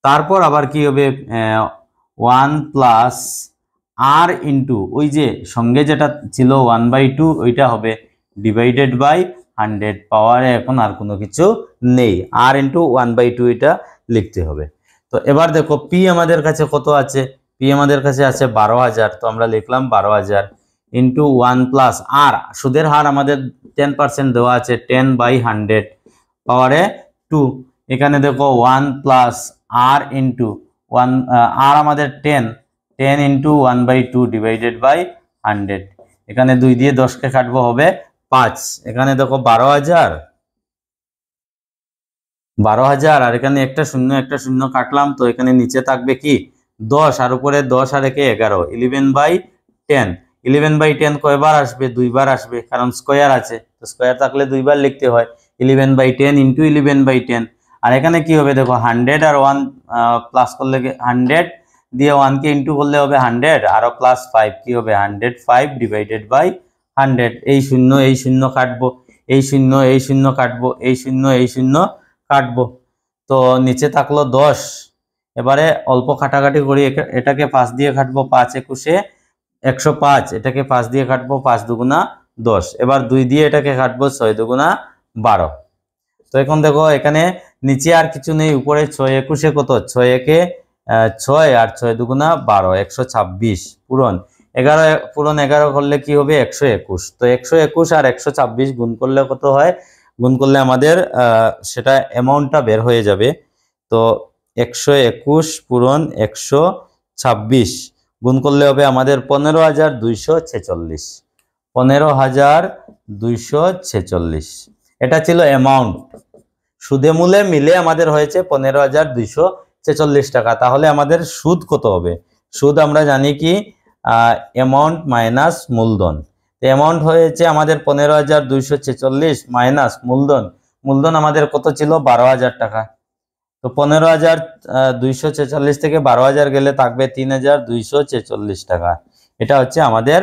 তারপর আবার কি হবে 1 প্লাস আর ইন্টু ওই যে সঙ্গে যেটা ছিল 1/2 ওইটা হবে ডিভাইডেড বাই 100, পাওয়ারে এখন আর কোনো কিছু নেই, আর ইন্টু 1/2 এটা লিখতে হবে। তো এবার দেখো পি আমাদের কাছে কত আছে, পি আমাদের কাছে আছে 12,000, তো আমরা লিখলাম 12,000 ইন্টু 1 প্লাস আর সুদের হার আমাদের 10% দেওয়া আছে 10/100 পাওয়ারে 2। এখানে দেখো 1 প্লাস আর ইন্টু 1 আর আমাদের 10 ইন্টু 1/2 ডিভাইডেড বাই 100, এখানে 2 দিয়ে 10কে কাটবো হবে 5। এখানে দেখো 12,000 আর এখানে একটা শূন্য কাটলাম, তো এখানে নিচে থাকবে কি 10 আর উপরে 10 আর একে 11, 11/10। 11/10 কয়বার আসবে, 2 বার আসবে, কারণ স্কয়ার আছে, তো স্কয়ার থাকলে 2 বার লিখতে হয়, 11/10 ইন্টু 11/10। আর এখানে কি হবে দেখো 100 আর 1 প্লাস করলে 100 দিয়ে 1 কে ইন্টু করলে হবে 100 আরো প্লাস 5 কি হবে 105 ডিভাইডেড বাই 100। এই শূন্য কাটবো, এই শূন্য কাটবো, এই শূন্য কাটবো, তো নিচে থাকলো 10। এবারে অল্প কাটাকাটি করি, এটাকে 5 দিয়ে কাটবো, 5 একুশে 105, এটাকে 5 দিয়ে কাটবো, 5 দুগুণা 10, এবার 2 দিয়ে এটাকে কাটবো, 6 দুগুণা 12। তো এখন দেখো এখানে নিচে আর কিছু নেই, উপরে 6 একুশে কত, 6 একে 6 আর 6 দুগুণা 12, 126 পূরণ 11 করলে কি হবে 121। তো 121 আর 126 গুণ করলে কত হয়, গুণ করলে আমাদের সেটা অ্যামাউন্টটা বের হয়ে যাবে। তো 121 পূরণ 126 গুণ করলে হবে আমাদের 15,246, 15,246। এটা ছিল অ্যামাউন্ট, সুদে মূলে মিলে আমাদের হয়েছে 15,246 টাকা। তাহলে আমাদের সুদ কত হবে, সুদ আমরা জানি কি অ্যামাউন্ট মাইনাস মূলধন। অ্যামাউন্ট হয়েছে আমাদের 15,246 মাইনাস মূলধন, মূলধন আমাদের কত ছিল 12,000 টাকা। তো 15,246 থেকে 12,000 গেলে থাকবে 3,246 টাকা। এটা হচ্ছে আমাদের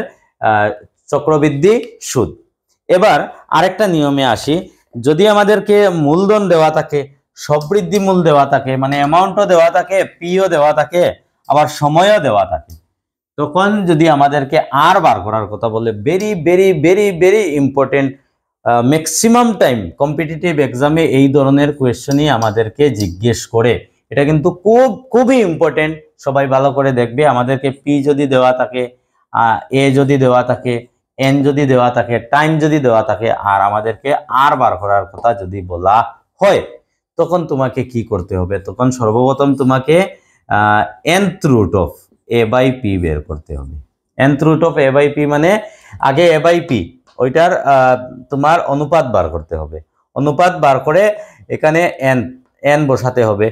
চক্রবৃদ্ধি সুদ। এবার আরেকটা নিয়মে আসি, যদি আমাদেরকে মূলধন দেওয়া থাকে, সবৃদ্ধি মূল দেওয়া থাকে, মানে অ্যামাউন্টও দেওয়া থাকে, পিও দেওয়া থাকে, আবার সময়ও দেওয়া থাকে, তখন যদি আমাদেরকে আর বার করার কথা বলে, very very very very important, maximum time competitive এক্সামে এই ধরনের কোয়েশ্চেনই আমাদেরকে জিজ্ঞেস করে। এটা কিন্তু খুবই ইম্পর্টেন্ট, সবাই ভালো করে দেখবে। আমাদেরকে পি যদি দেওয়া থাকে, এ যদি দেওয়া থাকে, এন যদি দেওয়া থাকে, টাইম যদি দেওয়া থাকে, আর আমাদেরকে আর বার করার কথা যদি বলা হয়, তখন তোমাকে কি করতে হবে, তখন সর্বপ্রথম তোমাকে nth root of a by P বের করতে হবে। nth root of a by P মানে আগে a বাই পি ওইটার তোমার অনুপাত বার করতে হবে। অনুপাত বার করে এখানে n বসাতে হবে,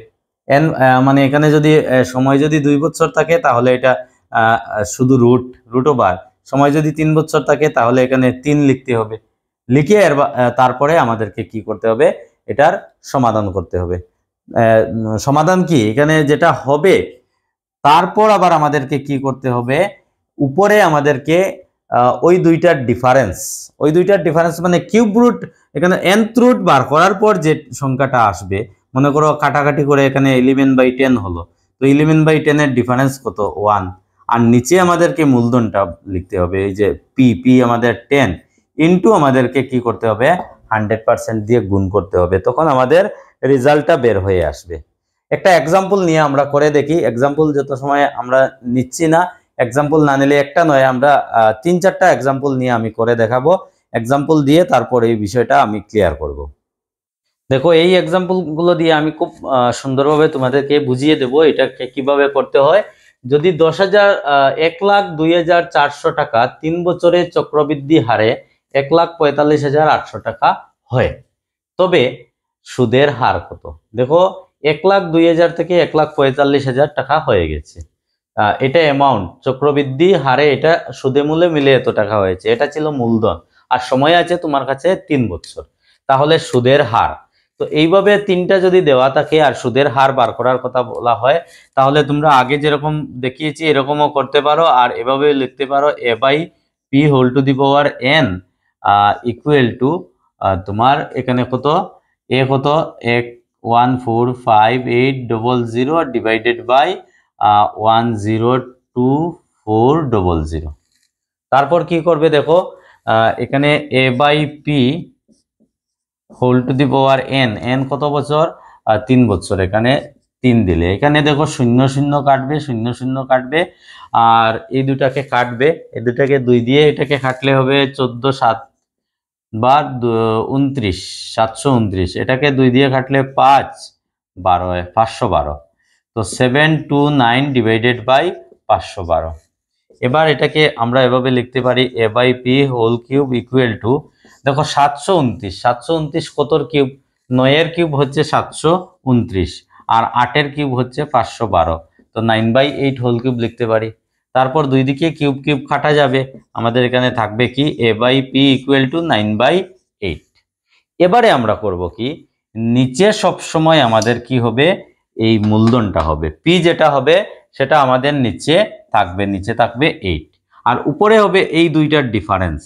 এন মানে এখানে যদি সময় যদি 2 বছর থাকে তাহলে এটা শুধু রুট ওভার, সময় যদি 3 বছর থাকে তাহলে এখানে 3 লিখতে হবে, লিখে তারপরে আমাদেরকে কি করতে হবে, এটার সমাধান করতে হবে। সমাধান কি এখানে যেটা হবে, তারপর আবার আমাদেরকে কি করতে হবে, উপরে আমাদেরকে ওই দুইটার ডিফারেন্স মানে কিউব রুট, এখানে nth রুট বার করার পর যে সংখ্যাটা আসবে, মনে করো কাটাকাটি করে এখানে 11/10 হলো, তো 11/10 এর ডিফারেন্স কত 1, আর নিচে আমাদেরকে মূলধনটা লিখতে হবে, এই যে পি আমাদের 10 ইন্টু আমাদেরকে কি করতে হবে 100% দিয়ে গুণ করতে হবে, তখন আমাদের রেজাল্টটা বের হয়ে আসবে। একটা এক্সাম্পল নিয়ে আমরা করে দেখি। এক্সাম্পল যত সময় আমরা নিচ্ছি না, এক্সাম্পল না নিলে একটা নয়, আমরা 3-4টা এক্সাম্পল নিয়ে আমি করে দেখাবো। এক্সাম্পল দিয়ে তারপর এই বিষয়টা আমি ক্লিয়ার করব। দেখো এই এক্সাম্পল গুলো দিয়ে আমি খুব সুন্দরভাবে তোমাদেরকে বুঝিয়ে দেব এটাকে কিভাবে করতে হয়। যদি 1,02,400 টাকা 3 বছরে চক্রবৃদ্ধি হারে 1,45,800 টাকা হয়, তবে সুদের হার কত? দেখো 1,02,000 থেকে 1,45,000 টাকা হয়ে গেছে, এটা অ্যামাউন্ট, চক্রবৃদ্ধি হারে এটা সুদে মূলে মিলে এত টাকা হয়েছে, এটা ছিল মূলধন, আর সময় আছে তোমার কাছে 3 বছর, তাহলে সুদের হার। তো এইভাবে তিনটা যদি দেওয়া থাকে আর সুদের হার বার করার কথা বলা হয়, তাহলে তোমরা আগে যেরকম দেখিয়েছি এরকমও করতে পারো, আর এভাবে লিখতে পারো a/p^n ইকুয়াল টু তোমার এখানে কত, কত 1,458,000 ডিভাইডেড বাই 1,024,000। তারপর কি করবে দেখো, এখানে a/p^n কত বছর, 3 বছর, এখানে 3 দিলে, এখানে দেখো 0 0 কাটবে, 0 0 কাটবে, আর এই দুটাকে কাটবে, এই দুটাকে 2 দিয়ে এটাকে কাটলে হবে 14 বা 29 729, এটাকে 2 দিয়ে কাটলে 5 12 হয় 512, তো 729 ডিভাইডেড বাই 512। এবার এটাকে আমরা এভাবে লিখতে পারি a/p^3 ইকুয়াল টু, দেখো 729 কতর কিউব, 9 এর কিউব হচ্ছে 729 আর 8 এর কিউব হচ্ছে 512, তো 9/8 লিখতে পারি। তারপর দুই দিকে কিউব কিউব কাটা যাবে, আমাদের এখানে থাকবে কি a/p ইকুয়াল টু 9/8। এবারে আমরা করব কি, নিচে সব সময় আমাদের কি হবে, এই মূলধনটা হবে, পি যেটা হবে সেটা আমাদের নিচে থাকবে 8, আর উপরে হবে এই দুইটার ডিফারেন্স,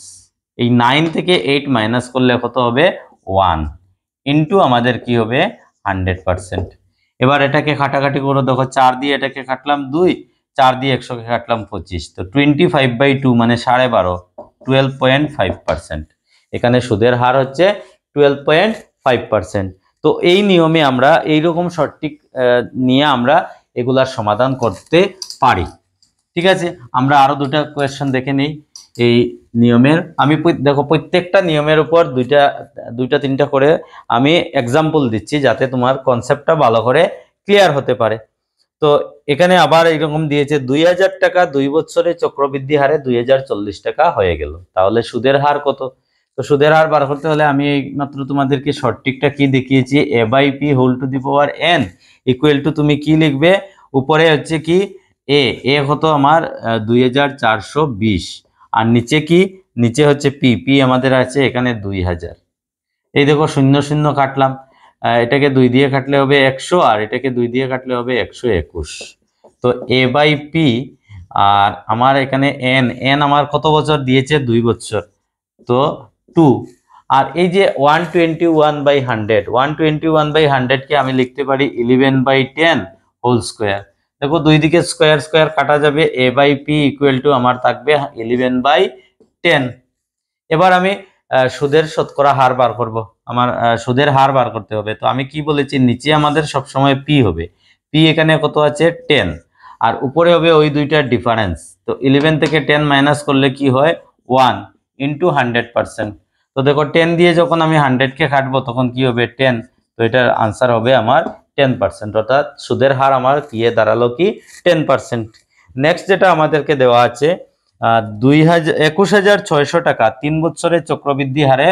এই 9 থেকে 8 মাইনাস করলে কত হবে 1 ইন্টু আমাদের কি হবে 100%। এবার এটাকে কাটাকাটি করে দেখো, 4 দিয়ে এটাকে কাটলাম 2, 4 দিয়ে 100 কে কাটলাম 25, তো 25/2 মানে 12.5, 12.5%। এখানে সুদের হার হচ্ছে 12.5%। তো এই নিয়মে আমরা এইরকম সঠিক নিয়ে আমরা এগুলার সমাধান করতে পারি। ঠিক আছে, আমরা আরো দুটা কোয়েশ্চেন দেখে নেই এই নিয়মের। আমি দেখো প্রত্যেকটা নিয়মের উপর দুইটা তিনটা করে আমি এক্সাম্পল দিচ্ছি, যাতে তোমার কনসেপ্টটা ভালো করে ক্লিয়ার হতে পারে। তো এখানে আবার এইরকম দিয়েছে 2,000 টাকা 2 বছরে চক্রবৃদ্ধি হারে 2,040 টাকা হয়ে গেল, তাহলে সুদের হার কত? তো সুদের হার বার করতে হলে আমি এইমাত্র তোমাদেরকে সঠিকটা কি দেখিয়েছি, a/p^n ইকুয়াল টু, তুমি কি লিখবে, উপরে হচ্ছে কি এ কত আমার 2,420, আর নিচে কি, নিচে হচ্ছে পি আমাদের আছে এখানে 2,000। এই দেখো 0 0 কাটলাম, এটাকে 2 দিয়ে কাটলে হবে 100, আর এটাকে 2 দিয়ে কাটলে হবে 121, তো a/p, আর আমার এখানে n আমার কত বছর দিয়েছে 2 বছর, তো 2, আর এই যে 121/100 কে আমি লিখতে পারি 11/10 হোল স্কোয়ার। দেখো দুই দিকে স্কোয়ার স্কোয়ার কাটা যাবে, a/p ইকুয়াল টু আমার থাকবে 11/10। এবার আমি সুদের শতকরা হার বার করব, আমার সুদের হার বার করতে হবে। তো আমি কি বলেছি, নিচে আমাদের সব সময় পি হবে, পি এখানে কত আছে 10, আর উপরে হবে ওই দুইটার ডিফারেন্স, তো 11 থেকে 10 মাইনাস করলে কি হয় 1 ইন্টু 100%। তো দেখো 10 দিয়ে যখন আমি 100 কে কাটবো তখন কি হবে 10, তো এটার আনসার হবে আমার 10%, অর্থাৎ সুদের হার আমার কি দাঁড়ালো কি 10%। নেক্সট যেটা আমাদেরকে দেওয়া আছে 21,600 টাকা 3 বছরের চক্রবৃদ্ধি হারে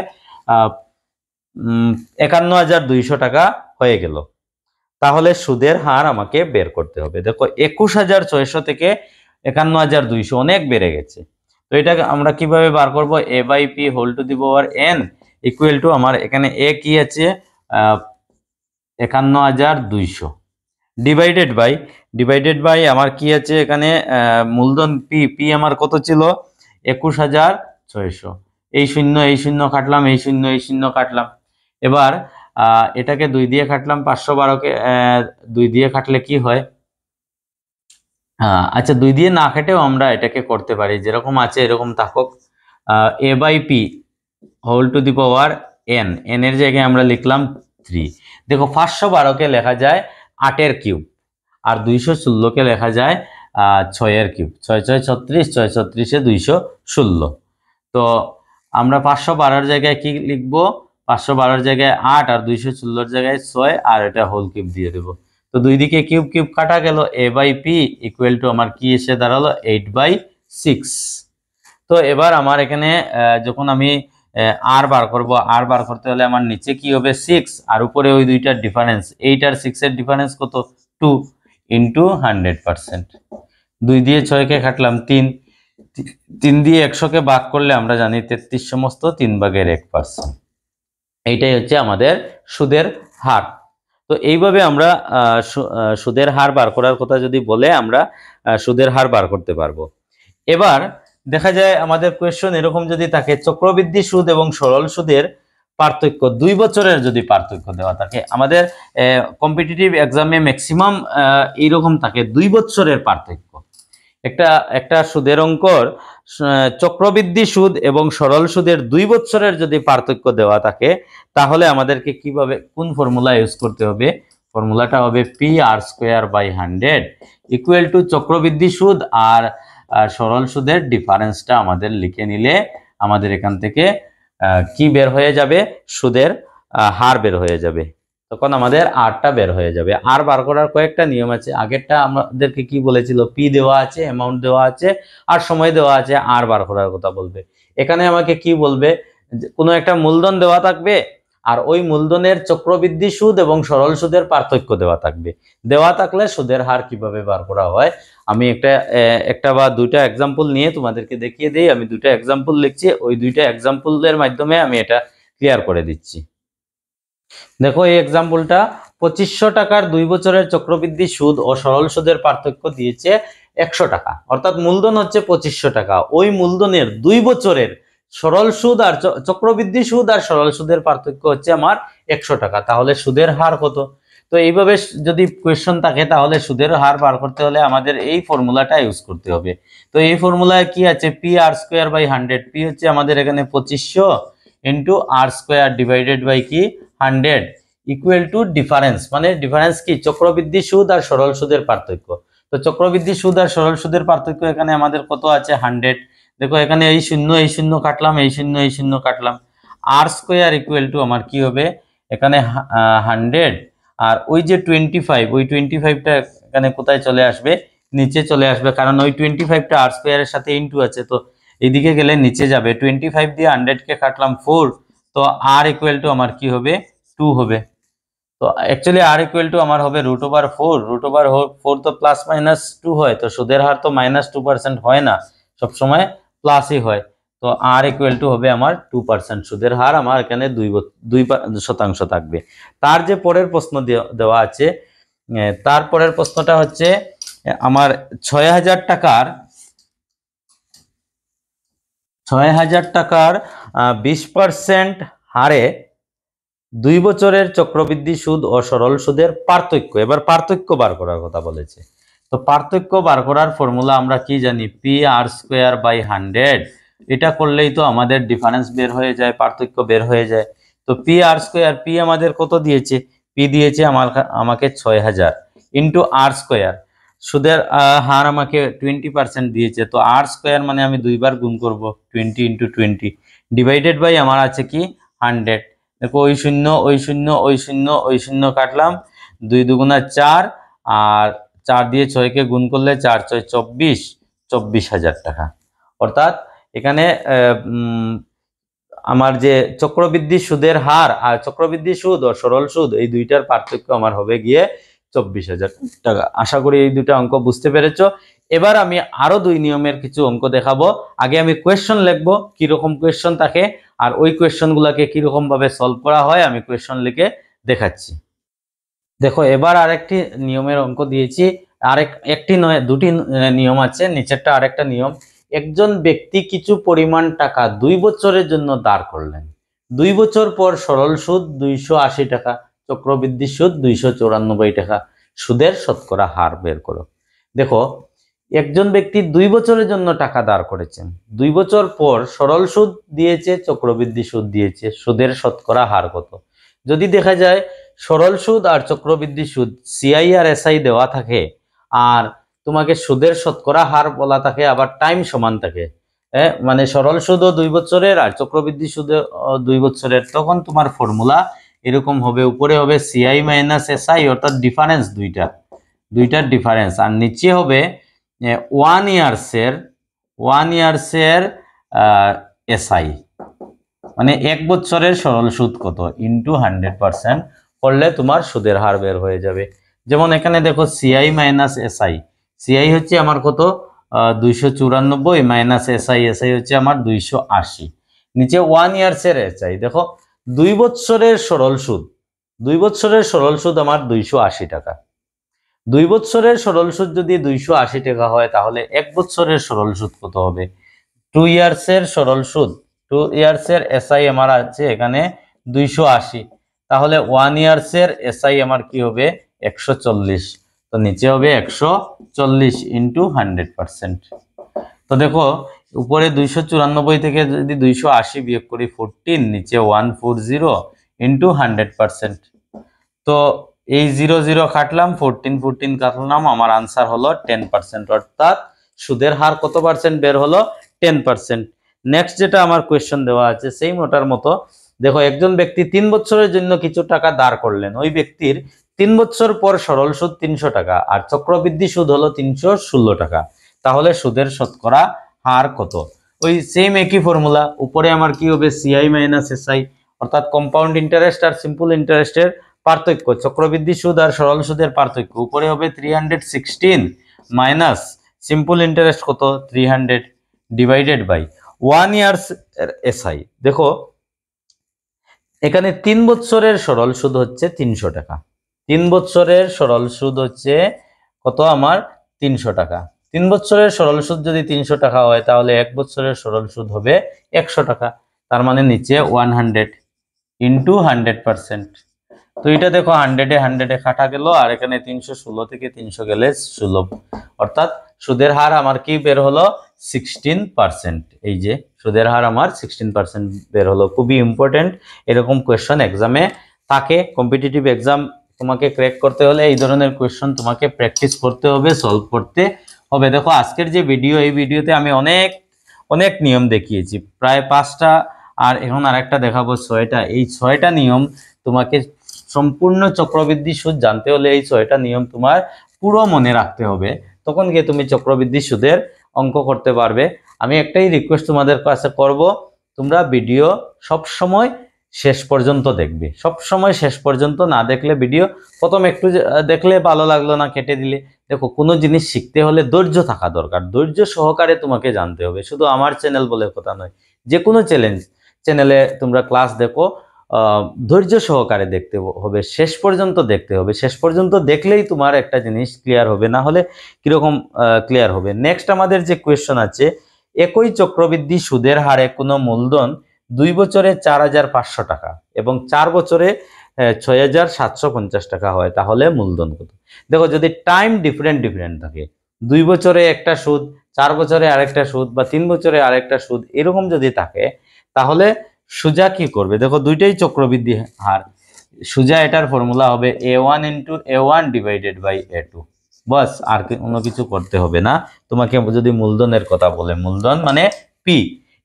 51,200 টাকা হয়ে গেল, তাহলে সুদের হার আমাকে বের করতে হবে। দেখো 21,600 থেকে 51,200 অনেক বেড়ে গেছে। তো এটা আমরা কিভাবে বার করব? a by P whole to the power n equal to আমার এখানে a কি আছে 51,200 ডিভাইডেড বাই আমার কি আছে এখানে মূলধন পি আমার কত ছিল 21,600। এই শূন্য কাটলাম, এই শূন্য কাটলাম। এবার এটাকে 2 দিয়ে কাটলাম, 512কে 2 দিয়ে কাটলে কি হয়? আচ্ছা 2 দিয়ে না কেটেও আমরা এটাকে করতে পারি, যেরকম আছে এরকম থাকুক। a by P whole to the power n, এর জায়গায় আমরা লিখলাম 3। দেখো 512কে লেখা যায় 8 এর কিউব, আর 216কে লেখা যায় 6 এর কিউব। 6 6 36, 6 36 216। তো আমরা 512 জায়গায় কি লিখবো? 512 জায়গায় 8, আর 216 জায়গায় 6, আর এটা হোল কিউব দিয়ে দেবো। তো দুই দিকে কিউব কিউব কাটা গেল। a by P equal to আমার কি এসে দাঁড়ালো 8/6। তো এবার আমার এখানে যখন আমি আর বার করব, আর বার করতে হলে আমার নিচে কি হবে 6, আর উপরে ওই দুইটার ডিফারেন্স 8 আর 6 এর ডিফারেন্স কত 2 ইন্টু 100%। 2 দিয়ে 6কে কাটলাম 3, 3 দিয়ে 100কে ভাগ করলে আমরা জানি 33 সমস্ত 3/1%। এইটাই হচ্ছে আমাদের সুদের হার। তো এইভাবে আমরা সুদের হার বার করার কথা যদি বলে আমরা সুদের হার বার করতে পারবো। এবার দেখা যায় আমাদের কোয়েশ্চন এরকম যদি থাকে, চক্রবৃদ্ধি সুদ এবং সরল সুদের পার্থক্য 2 বছরের যদি পার্থক্য দেওয়া থাকে, আমাদের কম্পিটিটিভ এক্সামে ম্যাক্সিমাম এইরকম থাকে 2 বছরের পার্থক্য। একটা সুদের অঙ্কর চক্রবৃদ্ধি সুদ এবং সরল সুদের 2 বছরের যদি পার্থক্য দেওয়া থাকে, তাহলে আমাদেরকে কিভাবে কোন ফর্মুলা ইউজ করতে হবে? ফর্মুলাটা হবে p/r² ইকুয়াল টু চক্রবৃদ্ধি সুদ আর সরল সুদের ডিফারেন্সটা আমাদের লিখে নিলে আমাদের এখান থেকে কি বের হয়ে যাবে? সুদের হার বের হয়ে যাবে। তখন আমাদের আরটা বের হয়ে যাবে। আর বার করার কয়েকটা নিয়ম আছে। আগেরটা আমাদেরকে কি বলেছিল? পি দেওয়া আছে, অ্যামাউন্ট দেওয়া আছে, আর সময় দেওয়া আছে, আর বার করার কথা বলবে। এখানে আমাকে কি বলবে? কোনো একটা মূলধন দেওয়া থাকবে, আর ওই মূলধনের চক্রবৃদ্ধি সুদ এবং সরল সুদের পার্থক্য দেওয়া থাকবে। দেওয়া থাকলে সুদের হার কিভাবে বার করা হয় আমি একটা বা দুইটা এক্সাম্পল নিয়ে তোমাদেরকে দেখিয়ে দিই। আমি দুইটা এক্সাম্পল লিখছি, ওই দুইটা এক্সাম্পলের মাধ্যমে আমি এটা ক্লিয়ার করে দিচ্ছি। দেখো এই এক্সাম্পলটা 2500 টাকার 2 বছরের চক্রবৃদ্ধি সুদ ও সরল সুদের পার্থক্য দিয়েছে 100 টাকা। অর্থাৎ মূলধন হচ্ছে 2500 টাকা, ওই মূলধনের 2 বছরের সরল সুদ আর চক্রবৃদ্ধি সুদ আর সরল সুদের পার্থক্য হচ্ছে আমার 100 টাকা। তাহলে সুদের হার কত? তো এইভাবে যদি কোয়েশ্চন থাকে তাহলে সুদের হার বার করতে হলে আমাদের এই ফর্মুলাটা ইউজ করতে হবে। তো এই ফর্মুলায় কি আছে? p/r²/100। পি হচ্ছে আমাদের এখানে 2500 ইন্টু r² ডিভাইডেড বাই কি 100 ইকুয়াল টু ডিফারেন্স। মানে ডিফারেন্স কি? চক্রবৃদ্ধি সুদ আর সরল সুদের পার্থক্য। তো চক্রবৃদ্ধি সুদ আর সরল সুদের পার্থক্য এখানে আমাদের কত আছে? 100। দেখো এখানে এই শূন্য কাটলাম, এই শূন্য কাটলাম। r² ইকুয়াল টু আমার কি হবে এখানে 100, আর ওই যে 25, ওই 25টা এখানে কোথায় চলে আসবে? নিচে চলে আসবে, কারণ ওই 25টা r² এর সাথে ইনটু আছে, তো এইদিকে গেলে নিচে যাবে। 25 দিয়ে 100কে কাটলাম 4, তো r ইকুয়াল টু আমার কি হবে 2 হবে। তো অ্যাকচুয়ালি r ইকুয়াল টু আমার হবে √4। √4 তো প্লাস মাইনাস 2 হয়, তো সুদের হার তো -2% হয় না, সবসময় প্লাসই হয়। তো r ইকুয়াল টু হবে আমার 2%। সুদের হার আমার এখানে 2% থাকবে। তার যে পরের প্রশ্ন দেওয়া আছে, তারপরের প্রশ্নটা হচ্ছে আমার 6000 টাকার 20% হারে 2 বছরের চক্রবৃদ্ধি সুদ ও সরল সুদের পার্থক্য। এবার পার্থক্য বার করার কথা বলেছে। তো পার্থক্য বার করার ফর্মুলা আমরা কি জানি? p/r²/100। এটা করলেই তো আমাদের ডিফারেন্স বের হয়ে যায়, পার্থক্য বের হয়ে যায়। তো p/r², পি আমাদের কত দিয়েছে? পি দিয়েছে আমাকে 6000 ইন্টু r²। সুদের হার আমাকে 20% দিয়েছে, তো r² মানে আমি 2 বার গুণ করব, 20 ইন্টু 20 ডিভাইডেড বাই আমার আছে কি 100। দেখো ওই শূন্য কাটলাম, 2 দুগুণা 4, আর 4 দিয়ে 6কে গুণ করলে 4 6 24,000 টাকা। অর্থাৎ এখানে আমার যে চক্রবৃদ্ধি সুদের হার আর চক্রবৃদ্ধি সুদ ও সরল সুদ এই দুইটার পার্থক্য আমার হবে গিয়ে 24,000 টাকা। আশা করি এই দুটো অঙ্ক বুঝতে পেরেছো। এবার আমি আরো 2 নিয়মের কিছু অঙ্ক দেখাবো। আগে আমি কোয়েশ্চন লিখবো, কি রকম কোয়েশ্চন থাকে আর ওই কোয়েশ্চন গুলাকে কি রকম ভাবে সলভ করা হয় আমি কোয়েশ্চন লিখে দেখাচ্ছি। দেখো এবার আরেকটি নিয়মের অঙ্ক দিয়েছি। একটি নয়, দুটি নিয়ম আছে, নিচেরটা আরেকটা নিয়ম। একজন ব্যক্তি কিছু পরিমাণ টাকা 2 বছরের জন্য দাঁড় করলেন। 2 বছর পর সরল সুদ 280 টাকা, চক্রবৃদ্ধি সুদ 294 টাকা। সুদের শতকরা হার বের করো। দেখো একজন ব্যক্তি 2 বছরের জন্য টাকা দাঁড় করেছেন, 2 বছর পর সরল সুদ দিয়েছে, চক্রবৃদ্ধি সুদ দিয়েছে, সুদের শতকরা হার কত? যদি দেখা যায় সরল সুদ আর চক্রবৃদ্ধি সুদ সিআই আর এসআই দেওয়া থাকে আর তোমাকে সুদের শতকরা হার বলা থাকে, আবার টাইম সমান থাকে, মানে সরল সুদও 2 বছরের আর চক্রবৃদ্ধি সুদও 2 বছরের, তখন তোমার ফর্মুলা এরকম হবে, উপরে হবে সিআই মাইনাস এসআই, অর্থাৎ ডিফারেন্স দুইটার ডিফারেন্স, আর নিচে হবে 1 ইয়ার্সের এসআই, মানে 1 বছরের সরল সুদ কত ইন্টু 100% করলে তোমার সুদের হার বের হয়ে যাবে। যেমন এখানে দেখো সিআই মাইনাস এসআই, সিআই হচ্ছে আমার কত 294 মাইনাস এসআই হচ্ছে আমার 280, নিচে 1 ইয়ার্সের এসআই। দেখো 2 বছরের সরল সুদ, 2 বছরের সরল সুদ আমার 280 টাকা। 2 বছরের সরল সুদ যদি 280 টাকা হয় তাহলে 1 বছরের সরল সুদ কত হবে? 2 ইয়ার্সের সরল সুদ, 2 ইয়ার্সের এসআই আমার আছে এখানে 280, তাহলে 1 ইয়ার্সের এসআই আমার কি হবে 140, তো নিচে হবে 140 ইন্টু 100%। তো দেখো উপরে 294 থেকে যদি 280 বিয়োগ করি 14, নিচে 140 ইন্টু 100%। তো এই 0 0 কাটলাম, 14 কাটলাম, আমার আনসার হলো 10%, অর্থাৎ সুদের হার কত পার্সেন্ট বের হলো? 10%। নেক্সট যেটা আমার কোয়েশ্চন দেওয়া আছে সেই মোটার মতো, দেখো একজন ব্যক্তি 3 বছরের জন্য কিছু টাকা দাঁড় করলেন, ওই ব্যক্তির 3 বছর পর সরল সুদ 300 টাকা আর চক্রবৃদ্ধি সুদ হলো 316 টাকা, তাহলে সুদের শতকরা হার কত? ওই সেম একই ফর্মুলা, উপরে আমার কি হবে সিআই মাইনাস এসআই, অর্থাৎ কম্পাউন্ড ইন্টারেস্ট আর সিম্পল ইন্টারেস্টের পার্থক্য, চক্রবৃদ্ধি সুদ আর সরল সুদের পার্থক্য, উপরে হবে 316 মাইনাস সিম্পল ইন্টারেস্ট কত 300 ডিভাইডেড বাই 1 ইয়ার্স এসআই। দেখো এখানে 3 বছরের সরল সুদ হচ্ছে 300 টাকা, 3 বছরের সরল সুদ হচ্ছে কত আমার 300 টাকা। 3 বছরের সরল সুদ যদি 300 টাকা হয় তাহলে 1 বছরের সরল সুদ হবে 100 টাকা, তার মানে নিচে 100 ইন্টু 100%। তো এটা দেখো 100 কাটা গেল আর এখানে 316 থেকে 300 গেলে 16, অর্থাৎ সুদের হার আমার কি বের হলো 16%। এই যে সুদের হার আমার 16% বের হলো। খুবই ইম্পর্টেন্ট, এরকম কোয়েশ্চন এক্সামে থাকে। কম্পিটিটিভ এক্সাম তোমাকে ক্র্যাক করতে হলে এই ধরনের কোয়েশ্চন তোমাকে প্র্যাকটিস করতে হবে, সলভ করতে হবে। দেখো আজকের যে ভিডিও, এই ভিডিওতে আমি অনেক নিয়ম দেখিয়েছি, প্রায় 5টা, আর এখন আরেকটা দেখাবো 6টা। এই 6টা নিয়ম তোমাকে সম্পূর্ণ চক্রবৃদ্ধি সুদ জানতে হলে এই 6টা নিয়ম তোমার পুরো মনে রাখতে হবে, তখন গিয়ে তুমি চক্রবৃদ্ধি সুদের অঙ্ক করতে পারবে। আমি একটাই রিকোয়েস্ট তোমাদের কাছে করব, তোমরা ভিডিও সব সময় শেষ পর্যন্ত দেখবে, সব সময় শেষ পর্যন্ত না দেখলে ভিডিও প্রথম একটু দেখলে ভালো লাগলো না কেটে দিলে। দেখো কোনো জিনিস শিখতে হলে ধৈর্য থাকা দরকার, ধৈর্য সহকারে তোমাকে জানতে হবে, শুধু আমার চ্যানেল বলে কথা নয়, যে কোনো চ্যানেলে তোমরা ক্লাস দেখো, ধৈর্য সহকারে দেখতে হবে, শেষ পর্যন্ত দেখতে হবে, শেষ পর্যন্ত দেখলেই তোমার একটা জিনিস ক্লিয়ার হবে, না হলে কিরকম ক্লিয়ার হবে। নেক্সট আমাদের যে কোয়েশ্চন আছে, একই চক্রবৃদ্ধি সুদের হারে কোনো মূলধন 2 বছরে 4,500 টাকা এবং 4 বছরে 6,750 টাকা হয়, তাহলে মূলধন কত? দেখো যদি টাইম ডিফারেন্ট থাকে, 2 বছরে একটা সুদ, 4 বছরে আরেকটা সুদ, বা 3 বছরে আরেকটা সুদ, এরকম যদি থাকে তাহলে সুজা কি করবে? দেখো দুইটাই চক্রবৃদ্ধি হার, সুজা এটার ফর্মুলা হবে a1 into a1 divided by a2, বাস, আর কোনো কিছু করতে হবে না। তোমাকে যদি মূলধনের কথা বলে, মূলধন মানে পি,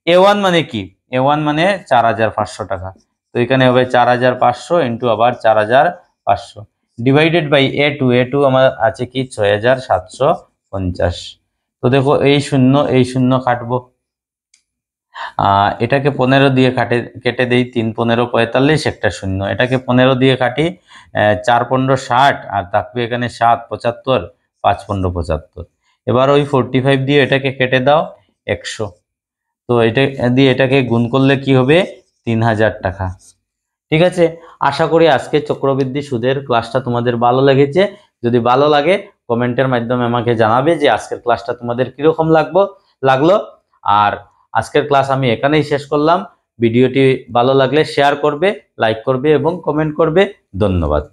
a1 মানে কি, a1 মানে 4,500 টাকা, তো এখানে হবে 4,500 ইন্টু আবার 4,500 ডিভাইডেড বাই a2 আমার আছে কি 6,750। তো দেখো এই শূন্য কাটবো, এটাকে 15 দিয়ে কেটে দেই, 3 15 45 একটা শূন্য, এটাকে 15 দিয়ে কাটি, 4 15 60, আর থাকবে এখানে 7 75, 5 15 75। এবার ওই 45 দিয়ে এটাকে কেটে দাও 100, তো এটা দিয়ে এটাকে গুণ করলে কি হবে, 3000 টাকা। ঠিক আছে, আশা করি আজকে চক্রবৃদ্ধি সুদের ক্লাসটা তোমাদের ভালো লেগেছে। যদি ভালো লাগে কমেন্টের মাধ্যমে আমাকে জানাবে যে আজকের ক্লাসটা তোমাদের কিরকম লাগলো। আর আজকের ক্লাস আমি এখানেই শেষ করলাম। ভিডিওটি ভালো লাগলে শেয়ার করবে, লাইক করবে এবং কমেন্ট করবে। ধন্যবাদ।